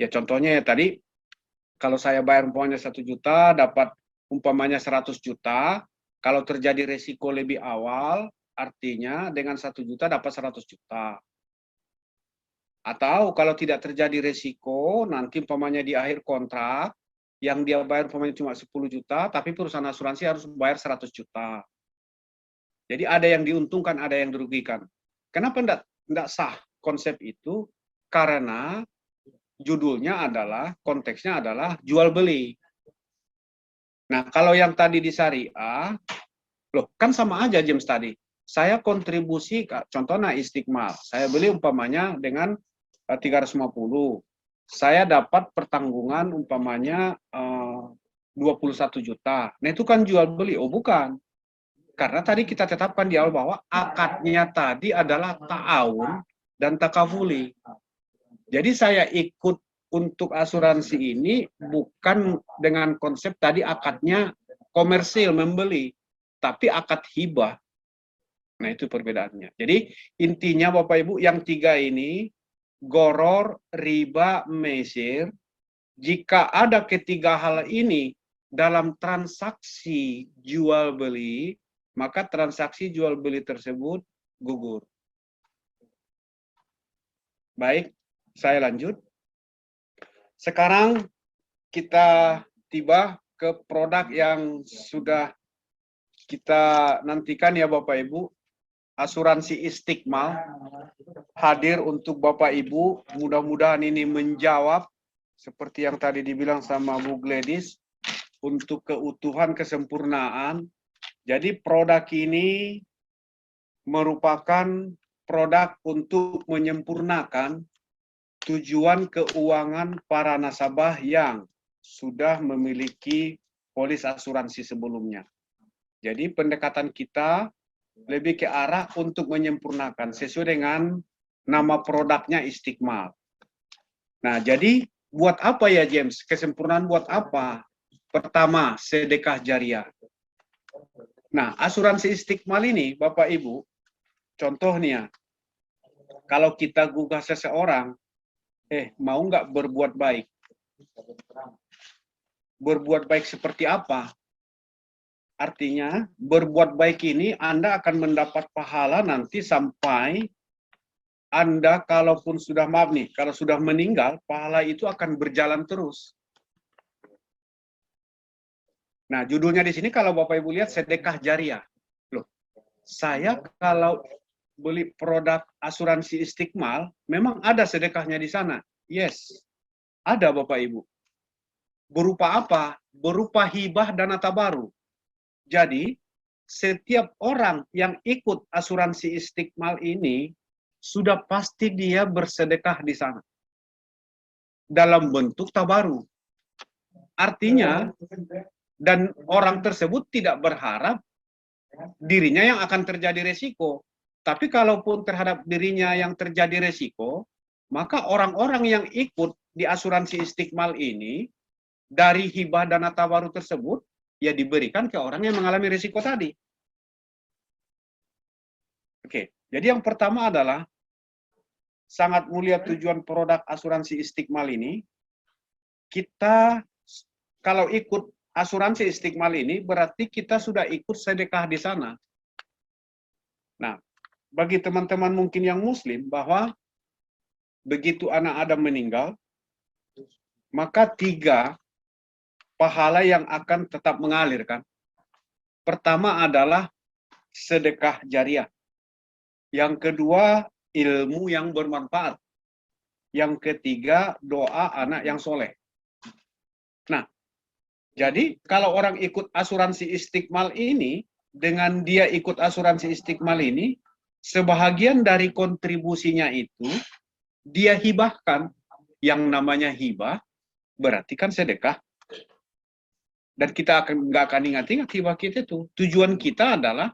Ya, contohnya ya tadi, kalau saya bayar umpamanya 1 juta, dapat umpamanya 100 juta, kalau terjadi resiko lebih awal, artinya dengan 1 juta dapat 100 juta. Atau kalau tidak terjadi resiko, nanti umpamanya di akhir kontrak, yang dia bayar umpamanya cuma 10 juta, tapi perusahaan asuransi harus bayar 100 juta. Jadi ada yang diuntungkan, ada yang dirugikan. Kenapa tidak sah konsep itu? Karena judulnya adalah, konteksnya adalah jual beli. Nah, kalau yang tadi di syariah, loh kan sama aja James tadi. Saya kontribusi, contohnya Istiqmal. Saya beli umpamanya dengan 350. Saya dapat pertanggungan umpamanya 21 juta. Nah itu kan jual beli. Oh bukan. Karena tadi kita tetapkan di awal bahwa akadnya tadi adalah ta'awun dan takafuli. Jadi saya ikut untuk asuransi ini bukan dengan konsep tadi akadnya komersil membeli, tapi akad hibah. Nah itu perbedaannya. Jadi intinya Bapak Ibu yang 3 ini, goror, riba, mesir, jika ada ketiga hal ini dalam transaksi jual beli, maka transaksi jual beli tersebut gugur. Baik, saya lanjut. Sekarang kita tiba ke produk yang sudah kita nantikan ya Bapak Ibu. Asuransi Istiqmal hadir untuk Bapak Ibu. Mudah-mudahan ini menjawab seperti yang tadi dibilang sama Bu Gladys untuk keutuhan kesempurnaan. Jadi produk ini merupakan produk untuk menyempurnakan tujuan keuangan para nasabah yang sudah memiliki polis asuransi sebelumnya. Jadi pendekatan kita lebih ke arah untuk menyempurnakan sesuai dengan nama produknya Istiqmal. Nah, jadi buat apa ya James? Kesempurnaan buat apa? Pertama, sedekah jariah. Nah, asuransi Istiqmal ini, Bapak Ibu, contohnya, kalau kita gugah seseorang, mau nggak berbuat baik? Berbuat baik seperti apa? Artinya, berbuat baik ini Anda akan mendapat pahala nanti sampai Anda kalaupun sudah, maaf nih, kalau sudah meninggal, pahala itu akan berjalan terus. Nah, judulnya di sini kalau Bapak Ibu lihat sedekah jariah. Loh, saya kalau beli produk asuransi Istiqmal, memang ada sedekahnya di sana. Yes, ada Bapak Ibu. Berupa apa? Berupa hibah dana tabaru. Jadi, setiap orang yang ikut asuransi Istiqmal ini, sudah pasti dia bersedekah di sana. Dalam bentuk tabaru. Artinya, dan orang tersebut tidak berharap dirinya yang akan terjadi resiko. Tapi kalaupun terhadap dirinya yang terjadi resiko, maka orang-orang yang ikut di asuransi Istiqmal ini, dari hibah dana tabaru tersebut, ya diberikan ke orang yang mengalami risiko tadi. Oke, jadi yang pertama adalah sangat mulia tujuan produk asuransi Istiqmal ini. Kita kalau ikut asuransi Istiqmal ini berarti kita sudah ikut sedekah di sana. Nah, bagi teman-teman mungkin yang muslim bahwa begitu anak Adam meninggal, maka 3 pahala yang akan tetap mengalir kan. Pertama adalah sedekah jariah. Yang kedua, ilmu yang bermanfaat. Yang ketiga, doa anak yang soleh. Nah, jadi kalau orang ikut asuransi Istiqmal ini, dengan dia ikut asuransi Istiqmal ini, sebahagian dari kontribusinya itu, dia hibahkan. Yang namanya hibah, berarti kan sedekah. Dan kita nggak akan ingat-ingat hibah kita itu. Tujuan kita adalah,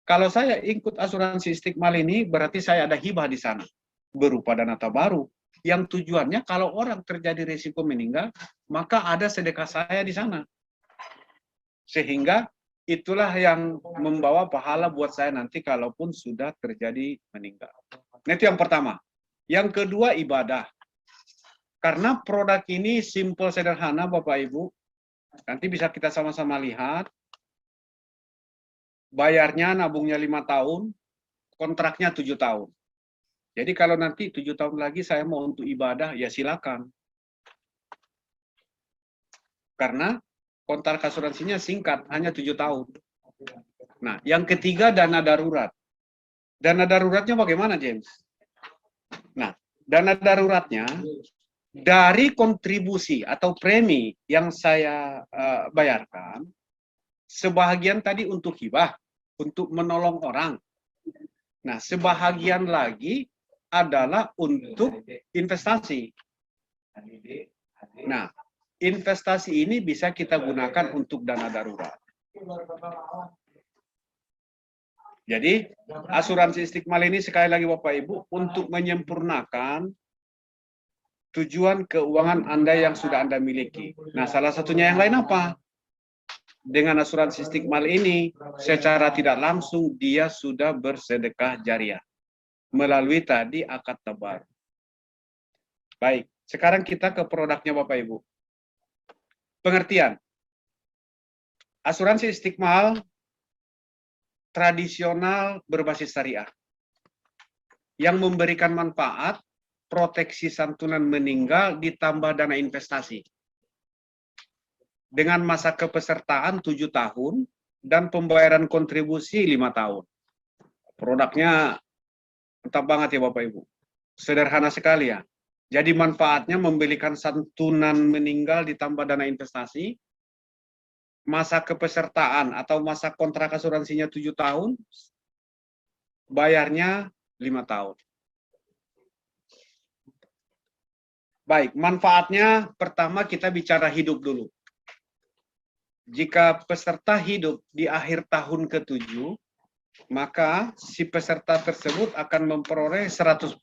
kalau saya ikut asuransi Istiqmal ini, berarti saya ada hibah di sana. Berupa dana tabaru. Yang tujuannya kalau orang terjadi risiko meninggal, maka ada sedekah saya di sana. Sehingga itulah yang membawa pahala buat saya nanti kalaupun sudah terjadi meninggal. Nah, itu yang pertama. Yang kedua, ibadah. Karena produk ini simple, sederhana, Bapak Ibu. Nanti bisa kita sama-sama lihat. Bayarnya, nabungnya 5 tahun, kontraknya 7 tahun. Jadi kalau nanti 7 tahun lagi saya mau untuk ibadah, ya silakan. Karena kontrak asuransinya singkat, hanya 7 tahun. Nah, yang ketiga, dana darurat. Dana daruratnya bagaimana, James? Nah, dana daruratnya dari kontribusi atau premi yang saya bayarkan, sebahagian tadi untuk hibah, untuk menolong orang. Nah, sebahagian lagi adalah untuk investasi. Nah, investasi ini bisa kita gunakan untuk dana darurat. Jadi, asuransi Istiqmal ini sekali lagi Bapak Ibu, untuk menyempurnakan tujuan keuangan Anda yang sudah Anda miliki. Nah, salah satunya yang lain apa? Dengan asuransi Istiqmal ini, secara tidak langsung dia sudah bersedekah jariah melalui tadi akad tabar. Baik, sekarang kita ke produknya Bapak Ibu. Pengertian. Asuransi Istiqmal tradisional berbasis syariah yang memberikan manfaat, proteksi santunan meninggal ditambah dana investasi. Dengan masa kepesertaan 7 tahun dan pembayaran kontribusi 5 tahun. Produknya mantap banget ya Bapak Ibu. Sederhana sekali ya. Jadi manfaatnya memberikan santunan meninggal ditambah dana investasi. Masa kepesertaan atau masa kontrak asuransinya 7 tahun. Bayarnya 5 tahun. Baik, manfaatnya pertama kita bicara hidup dulu. Jika peserta hidup di akhir tahun ke-7, maka si peserta tersebut akan memperoleh 100%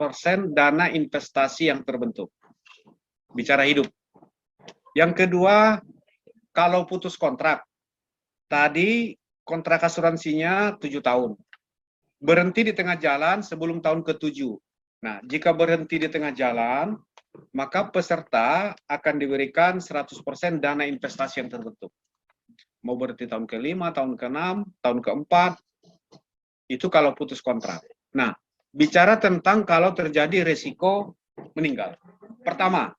dana investasi yang terbentuk. Bicara hidup. Yang kedua, kalau putus kontrak, tadi kontrak asuransinya 7 tahun. Berhenti di tengah jalan sebelum tahun ke-7. Nah, jika berhenti di tengah jalan, maka peserta akan diberikan 100% dana investasi yang terbentuk. Mau berhenti tahun ke-5, tahun ke-6, tahun ke-4, itu kalau putus kontrak. Nah, bicara tentang kalau terjadi resiko meninggal. Pertama,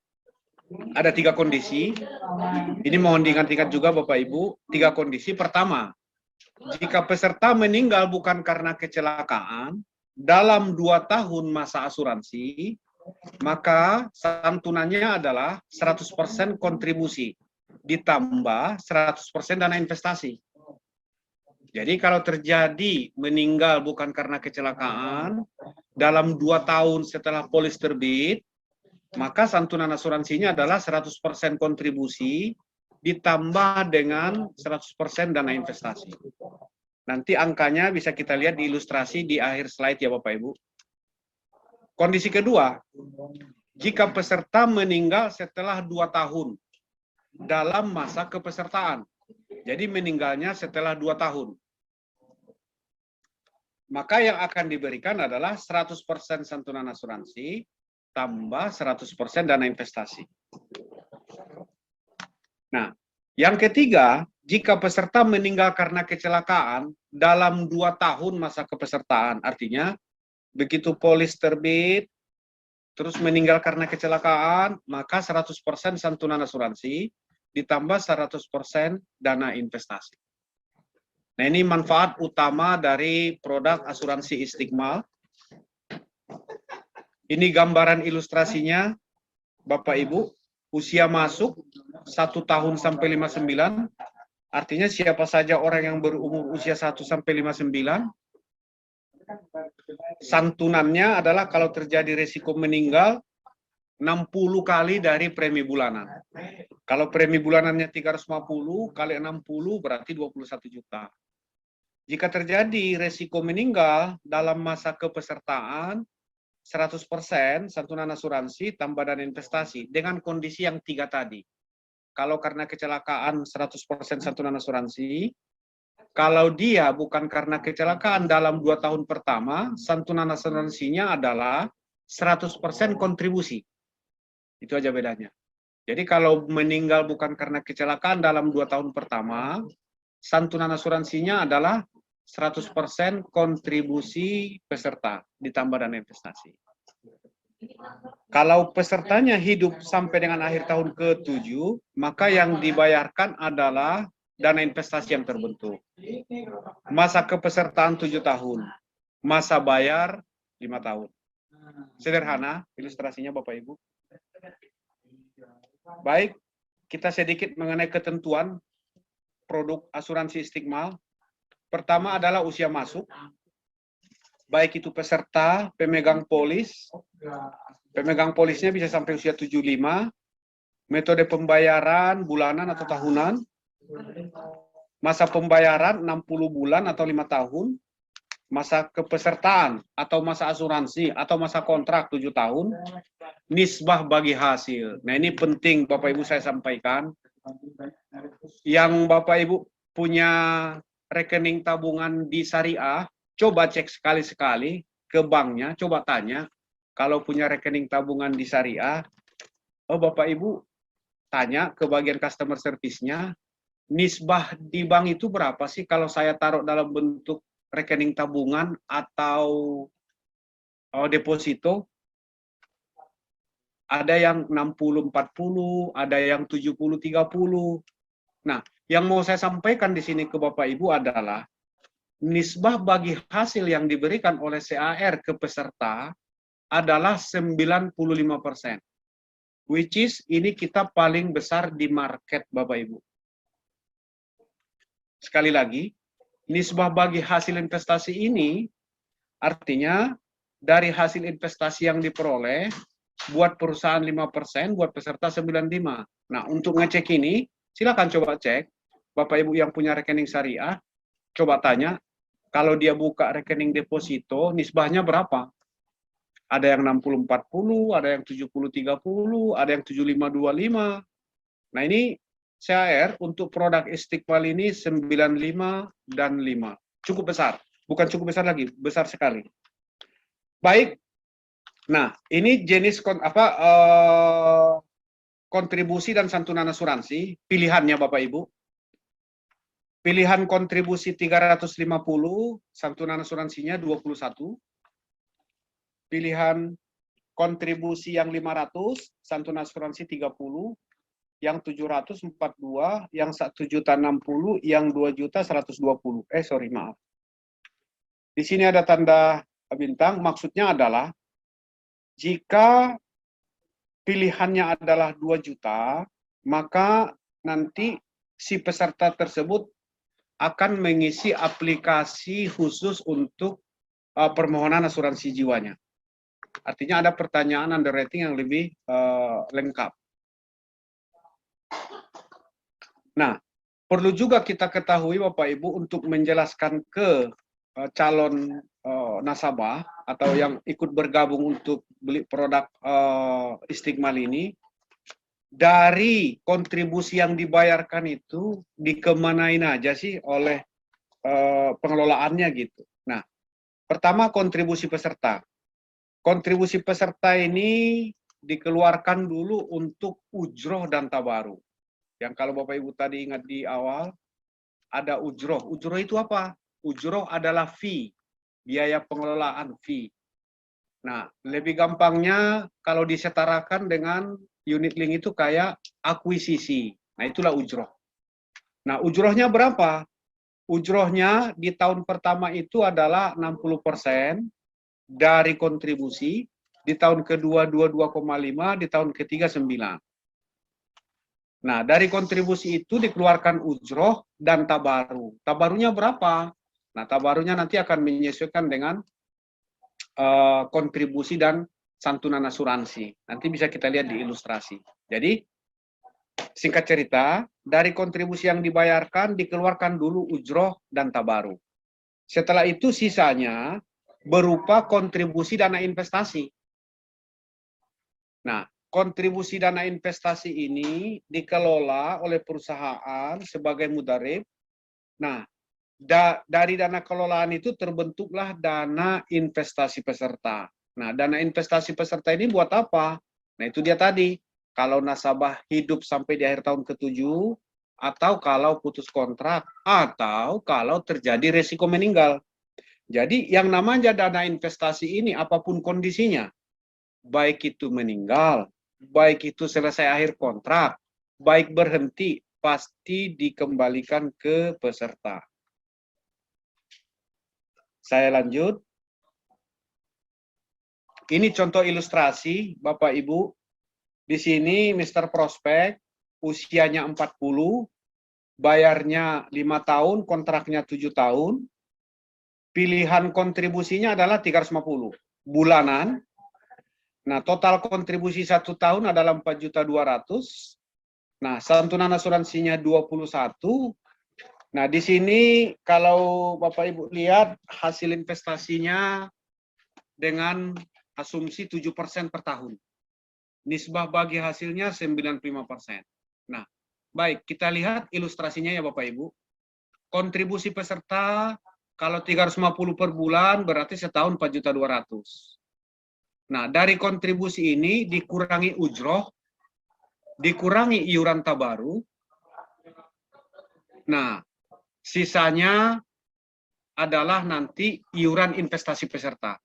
ada 3 kondisi. Ini mohon diingat-ingat juga Bapak Ibu, 3 kondisi. Pertama, jika peserta meninggal bukan karena kecelakaan, dalam 2 tahun masa asuransi, maka santunannya adalah 100% kontribusi, ditambah 100% dana investasi. Jadi kalau terjadi meninggal bukan karena kecelakaan, dalam 2 tahun setelah polis terbit, maka santunan asuransinya adalah 100% kontribusi, ditambah dengan 100% dana investasi. Nanti angkanya bisa kita lihat di ilustrasi di akhir slide ya Bapak Ibu. Kondisi kedua, jika peserta meninggal setelah 2 tahun dalam masa kepesertaan. Jadi meninggalnya setelah 2 tahun. Maka yang akan diberikan adalah 100% santunan asuransi, tambah 100% dana investasi. Nah, yang ketiga, jika peserta meninggal karena kecelakaan dalam 2 tahun masa kepesertaan, artinya begitu polis terbit, terus meninggal karena kecelakaan, maka 100% santunan asuransi, ditambah 100% dana investasi. Nah, ini manfaat utama dari produk asuransi Istiqmal. Ini gambaran ilustrasinya, Bapak Ibu. Usia masuk 1 tahun sampai 59. Artinya siapa saja orang yang berumur usia 1 sampai 59. Santunannya adalah kalau terjadi resiko meninggal 60 kali dari premi bulanan. Kalau premi bulanannya 350 kali 60 berarti 21 juta. Jika terjadi resiko meninggal dalam masa kepesertaan 100% santunan asuransi tambah dana investasi dengan kondisi yang 3 tadi. Kalau karena kecelakaan 100% santunan asuransi, kalau dia bukan karena kecelakaan dalam 2 tahun pertama, santunan asuransinya adalah 100% kontribusi. Itu aja bedanya. Jadi kalau meninggal bukan karena kecelakaan dalam 2 tahun pertama, santunan asuransinya adalah 100% kontribusi peserta ditambah dana investasi. Kalau pesertanya hidup sampai dengan akhir tahun ke-7, maka yang dibayarkan adalah dana investasi yang terbentuk. Masa kepesertaan 7 tahun, masa bayar 5 tahun. Sederhana ilustrasinya Bapak Ibu. Baik, kita sedikit mengenai ketentuan produk asuransi Istiqmal. Pertama adalah usia masuk, baik itu peserta, pemegang polis. Pemegang polisnya bisa sampai usia 75. Metode pembayaran bulanan atau tahunan. Masa pembayaran 60 bulan atau 5 tahun. Masa kepesertaan atau masa asuransi atau masa kontrak 7 tahun. Nisbah bagi hasil. Nah, ini penting Bapak Ibu saya sampaikan. Yang Bapak Ibu punya rekening tabungan di syariah, coba cek sekali-sekali ke banknya, coba tanya, kalau punya rekening tabungan di syariah, Bapak Ibu tanya ke bagian customer service-nya, nisbah di bank itu berapa sih kalau saya taruh dalam bentuk rekening tabungan atau deposito? Ada yang 60-40, ada yang 70-30. Nah, yang mau saya sampaikan di sini ke Bapak Ibu adalah nisbah bagi hasil yang diberikan oleh CAR ke peserta adalah 95%. Which is ini kita paling besar di market Bapak Ibu. Sekali lagi, nisbah bagi hasil investasi ini artinya dari hasil investasi yang diperoleh buat perusahaan 5%, buat peserta 95%. Nah, untuk ngecek ini silakan coba cek, Bapak Ibu yang punya rekening syariah, coba tanya, kalau dia buka rekening deposito, nisbahnya berapa? Ada yang 60-40, ada yang 70-30, ada yang 75-25. Nah, ini CAR untuk produk Istiqmal ini 95 dan 5. Cukup besar. Bukan cukup besar lagi, besar sekali. Baik. Nah, ini jenis kontribusi dan santunan asuransi, pilihannya Bapak Ibu. Pilihan kontribusi 350, santunan asuransinya 21. Pilihan kontribusi yang 500, santunan asuransi 30. Yang 742, yang 1.060, yang 2.120. Maaf. Di sini ada tanda bintang, maksudnya adalah jika pilihannya adalah 2 juta, maka nanti si peserta tersebut akan mengisi aplikasi khusus untuk permohonan asuransi jiwanya. Artinya ada pertanyaan underwriting yang lebih lengkap. Nah, perlu juga kita ketahui Bapak Ibu untuk menjelaskan ke calon nasabah atau yang ikut bergabung untuk beli produk Istiqmal ini, dari kontribusi yang dibayarkan itu dikemanain aja sih oleh pengelolaannya gitu. Nah, pertama kontribusi peserta. Kontribusi peserta ini dikeluarkan dulu untuk ujroh dan tabaru. Yang kalau Bapak Ibu tadi ingat di awal, ada ujroh. Ujroh itu apa? Ujroh adalah fee, biaya pengelolaan fee. Nah, lebih gampangnya kalau disetarakan dengan unit link itu kayak akuisisi. Nah, itulah ujroh. Nah, ujrohnya berapa? Ujrohnya di tahun pertama itu adalah 60% dari kontribusi, di tahun kedua 22,5, di tahun ketiga 9. Nah, dari kontribusi itu dikeluarkan ujroh dan tabaru. Tabarunya berapa? Nah, tabarunya nanti akan menyesuaikan dengan kontribusi dan santunan asuransi. Nanti bisa kita lihat di ilustrasi. Jadi, singkat cerita, dari kontribusi yang dibayarkan, dikeluarkan dulu ujroh dan tabaru. Setelah itu sisanya berupa kontribusi dana investasi. Nah, kontribusi dana investasi ini dikelola oleh perusahaan sebagai mudarib. Nah, dari dana kelolaan itu terbentuklah dana investasi peserta. Nah, dana investasi peserta ini buat apa? Nah, itu dia tadi. Kalau nasabah hidup sampai di akhir tahun ke-7, atau kalau putus kontrak, atau kalau terjadi resiko meninggal. Jadi, yang namanya dana investasi ini, apapun kondisinya, baik itu meninggal, baik itu selesai akhir kontrak, baik berhenti, pasti dikembalikan ke peserta. Saya lanjut. Ini contoh ilustrasi, Bapak Ibu. Di sini Mr. Prospek, usianya 40, bayarnya 5 tahun, kontraknya 7 tahun. Pilihan kontribusinya adalah 350 bulanan. Nah, total kontribusi 1 tahun adalah 4.200.000. Nah, santunan asuransinya 21. Nah, di sini kalau Bapak Ibu lihat hasil investasinya dengan asumsi 7% per tahun. Nisbah bagi hasilnya 95%. Nah, baik, kita lihat ilustrasinya ya Bapak Ibu. Kontribusi peserta kalau 350 per bulan berarti setahun 4.200.000. Nah, dari kontribusi ini dikurangi ujroh, dikurangi iuran tabaru. Nah, sisanya adalah nanti iuran investasi peserta.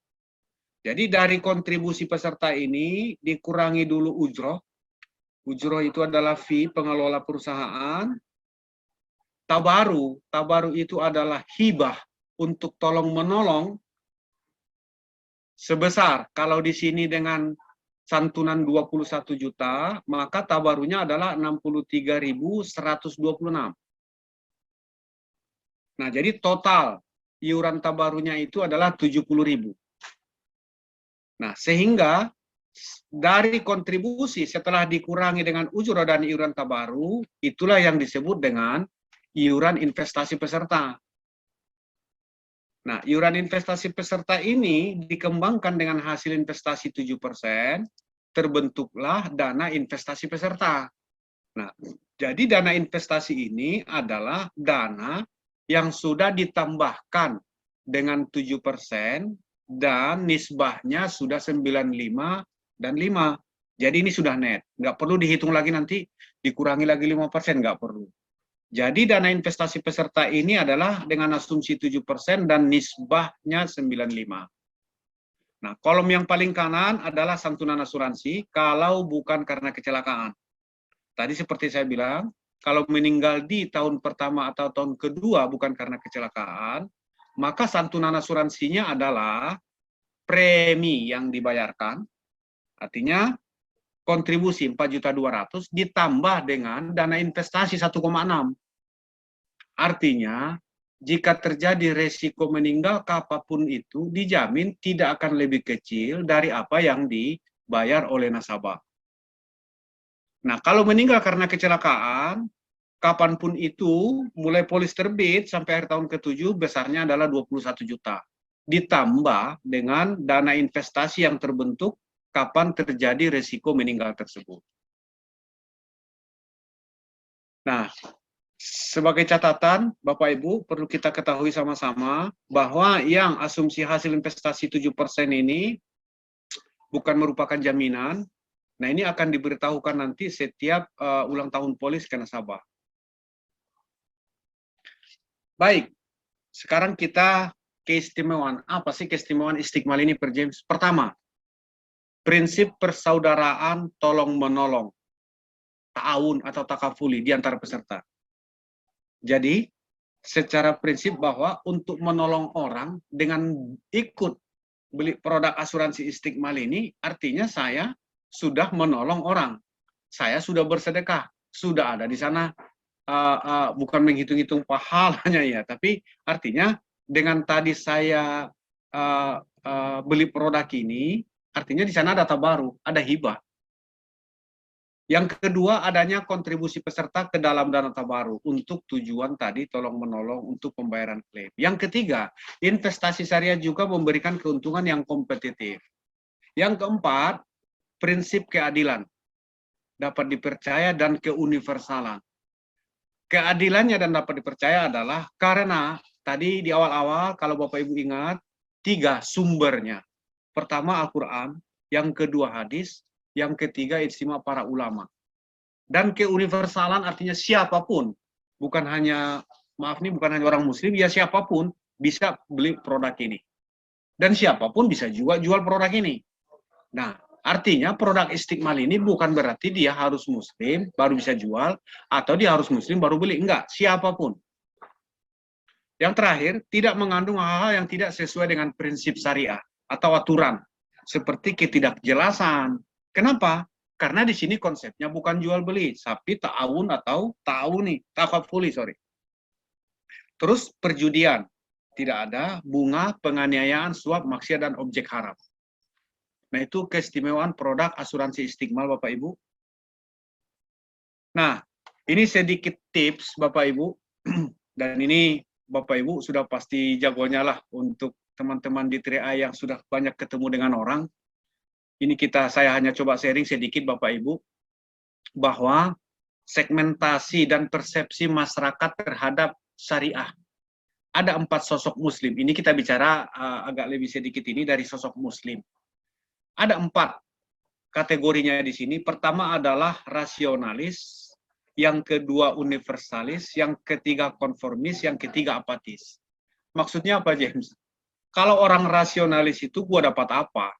Jadi dari kontribusi peserta ini dikurangi dulu ujroh. Ujroh itu adalah fee pengelola perusahaan. Tabaru itu adalah hibah untuk tolong menolong sebesar, kalau di sini dengan santunan 21 juta, maka tabarunya adalah 63.126. Nah, jadi total iuran tabarunya itu adalah 70.000. Nah, sehingga dari kontribusi setelah dikurangi dengan ujroh dan iuran tabaru, itulah yang disebut dengan iuran investasi peserta. Nah, iuran investasi peserta ini dikembangkan dengan hasil investasi 7%, terbentuklah dana investasi peserta. Nah, jadi dana investasi ini adalah dana yang sudah ditambahkan dengan 7%, dan nisbahnya sudah 95 dan 5. Jadi ini sudah net. Nggak perlu dihitung lagi nanti dikurangi lagi 5%, nggak perlu. Jadi dana investasi peserta ini adalah dengan asumsi 7% dan nisbahnya 95. Nah, kolom yang paling kanan adalah santunan asuransi kalau bukan karena kecelakaan. Tadi seperti saya bilang, kalau meninggal di tahun pertama atau tahun kedua bukan karena kecelakaan, maka santunan asuransinya adalah premi yang dibayarkan, artinya kontribusi 4.200.000 ditambah dengan dana investasi 1,6. Artinya, jika terjadi resiko meninggal apapun itu, dijamin tidak akan lebih kecil dari apa yang dibayar oleh nasabah. Nah, kalau meninggal karena kecelakaan, kapanpun itu, mulai polis terbit sampai akhir tahun ke-7, besarnya adalah 21 juta. Ditambah dengan dana investasi yang terbentuk kapan terjadi resiko meninggal tersebut. Nah, sebagai catatan, Bapak Ibu, perlu kita ketahui sama-sama bahwa yang asumsi hasil investasi 7% ini bukan merupakan jaminan. Nah, ini akan diberitahukan nanti setiap ulang tahun polis ke nasabah. Baik, sekarang kita keistimewaan. Apa sih keistimewaan Istiqmal ini, Per James? Pertama, prinsip persaudaraan tolong-menolong. ta'awun atau takafuli di antara peserta. Jadi, secara prinsip bahwa untuk menolong orang dengan ikut beli produk asuransi Istiqmal ini, artinya saya sudah menolong orang. Saya sudah bersedekah, sudah ada di sana, bukan menghitung-hitung pahalanya ya, tapi artinya dengan tadi saya beli produk ini, artinya di sana ada tabaruk, ada hibah. Yang kedua, adanya kontribusi peserta ke dalam dana tabaruk untuk tujuan tadi tolong-menolong untuk pembayaran klaim. Yang ketiga, investasi syariah juga memberikan keuntungan yang kompetitif. Yang keempat, prinsip keadilan dapat dipercaya dan keuniversalan. Keadilannya dan dapat dipercaya adalah karena tadi di awal-awal kalau Bapak Ibu ingat, 3 sumbernya. Pertama Al-Quran, yang kedua hadis, yang ketiga ijtima para ulama. Dan keuniversalan artinya siapapun, bukan hanya, maaf nih, bukan hanya orang muslim, ya siapapun bisa beli produk ini. Dan siapapun bisa juga jual produk ini. Nah, artinya produk Istiqmal ini bukan berarti dia harus muslim baru bisa jual, atau dia harus muslim baru beli. Enggak, siapapun. Yang terakhir, tidak mengandung hal-hal yang tidak sesuai dengan prinsip syariah atau aturan, seperti ketidakjelasan. Kenapa? Karena di sini konsepnya bukan jual beli, tapi ta'awun atau takafuli, sorry. Terus perjudian, tidak ada bunga, penganiayaan, suap, maksiat, dan objek haram. Nah, itu keistimewaan produk asuransi Istiqmal, Bapak Ibu. Nah, ini sedikit tips, Bapak Ibu. Dan ini Bapak Ibu sudah pasti jagonya lah untuk teman-teman di 3A yang sudah banyak ketemu dengan orang. Ini saya hanya coba sharing sedikit Bapak Ibu, bahwa segmentasi dan persepsi masyarakat terhadap syariah. Ada 4 sosok muslim. Ini kita bicara agak lebih sedikit ini dari sosok muslim. Ada 4 kategorinya di sini. Pertama adalah rasionalis, yang kedua universalis, yang ketiga konformis, yang ketiga apatis. Maksudnya apa, James? Kalau orang rasionalis itu gua dapat apa?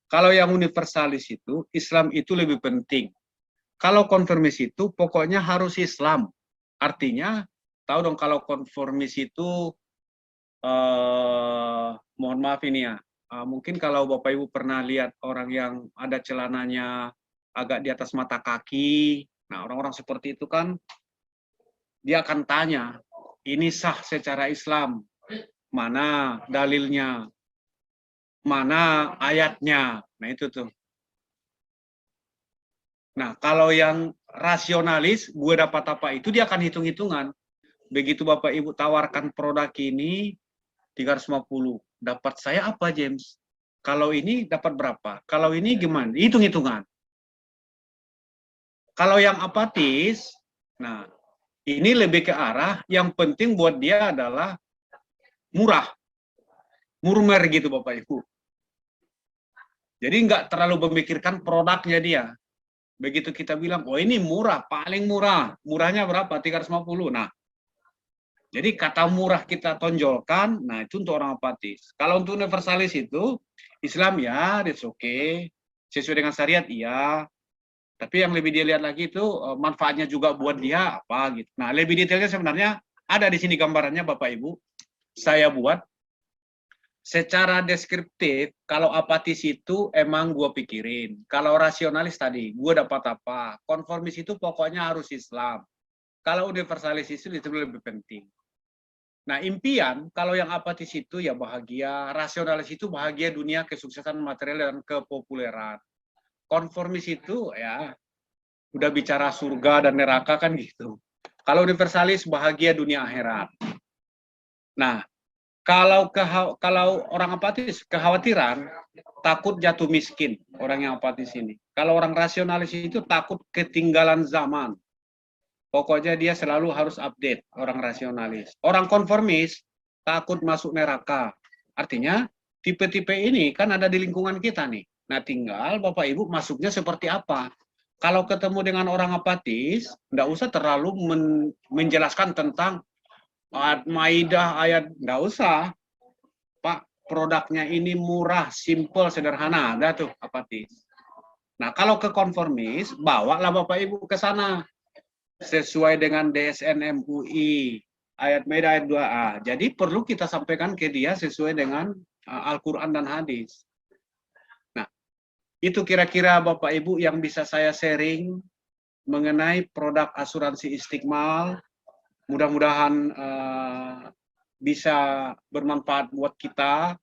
Kalau yang universalis itu, Islam itu lebih penting. Kalau konformis itu, pokoknya harus Islam. Artinya, tahu dong kalau konformis itu, mohon maaf ini ya, mungkin kalau Bapak Ibu pernah lihat orang yang ada celananya agak di atas mata kaki, nah orang-orang seperti itu kan, dia akan tanya, ini sah secara Islam, mana dalilnya, mana ayatnya. Nah, itu tuh. Nah, kalau yang rasionalis, gue dapat apa itu, dia akan hitung-hitungan. Begitu Bapak Ibu tawarkan produk ini, 350. Dapat saya apa, James? Kalau ini dapat berapa? Kalau ini gimana? Hitung-hitungan. Kalau yang apatis, nah, ini lebih ke arah, yang penting buat dia adalah murah. Murmer gitu Bapak Ibu. Jadi nggak terlalu memikirkan produknya dia. Begitu kita bilang, oh ini murah, paling murah. Murahnya berapa? 350. Nah, jadi kata murah kita tonjolkan, nah itu untuk orang apatis. Kalau untuk universalis itu, Islam ya, it's okay. Sesuai dengan syariat, iya. Tapi yang lebih dia lihat lagi itu, manfaatnya juga buat dia, apa gitu. Nah, lebih detailnya sebenarnya ada di sini gambarannya Bapak Ibu. Saya buat. Secara deskriptif, kalau apatis itu emang gue pikirin. Kalau rasionalis tadi, gue dapat apa? Konformis itu pokoknya harus Islam. Kalau universalis itu lebih penting. Nah, impian, kalau yang apatis itu ya bahagia. Rasionalis itu bahagia dunia, kesuksesan material, dan kepopuleran. Konformis itu ya udah bicara surga dan neraka kan gitu. Kalau universalis bahagia dunia akhirat. Nah, kalau orang apatis, kekhawatiran, takut jatuh miskin, orang yang apatis ini. Kalau orang rasionalis itu takut ketinggalan zaman. Pokoknya dia selalu harus update, orang rasionalis. Orang konformis, takut masuk neraka. Artinya, tipe-tipe ini kan ada di lingkungan kita nih. Nah, tinggal Bapak Ibu masuknya seperti apa. Kalau ketemu dengan orang apatis, nggak usah terlalu menjelaskan tentang Maidah ayat, nggak usah Pak, produknya ini murah, simple, sederhana, ada tuh apatis. Nah, kalau ke konformis, bawalah Bapak Ibu ke sana sesuai dengan DSN MUI ayat Maidah ayat 2A. Jadi perlu kita sampaikan ke dia sesuai dengan Al-Qur'an dan hadis. Nah, itu kira-kira Bapak Ibu yang bisa saya sharing mengenai produk asuransi Istiqmal. Mudah-mudahan bisa bermanfaat buat kita.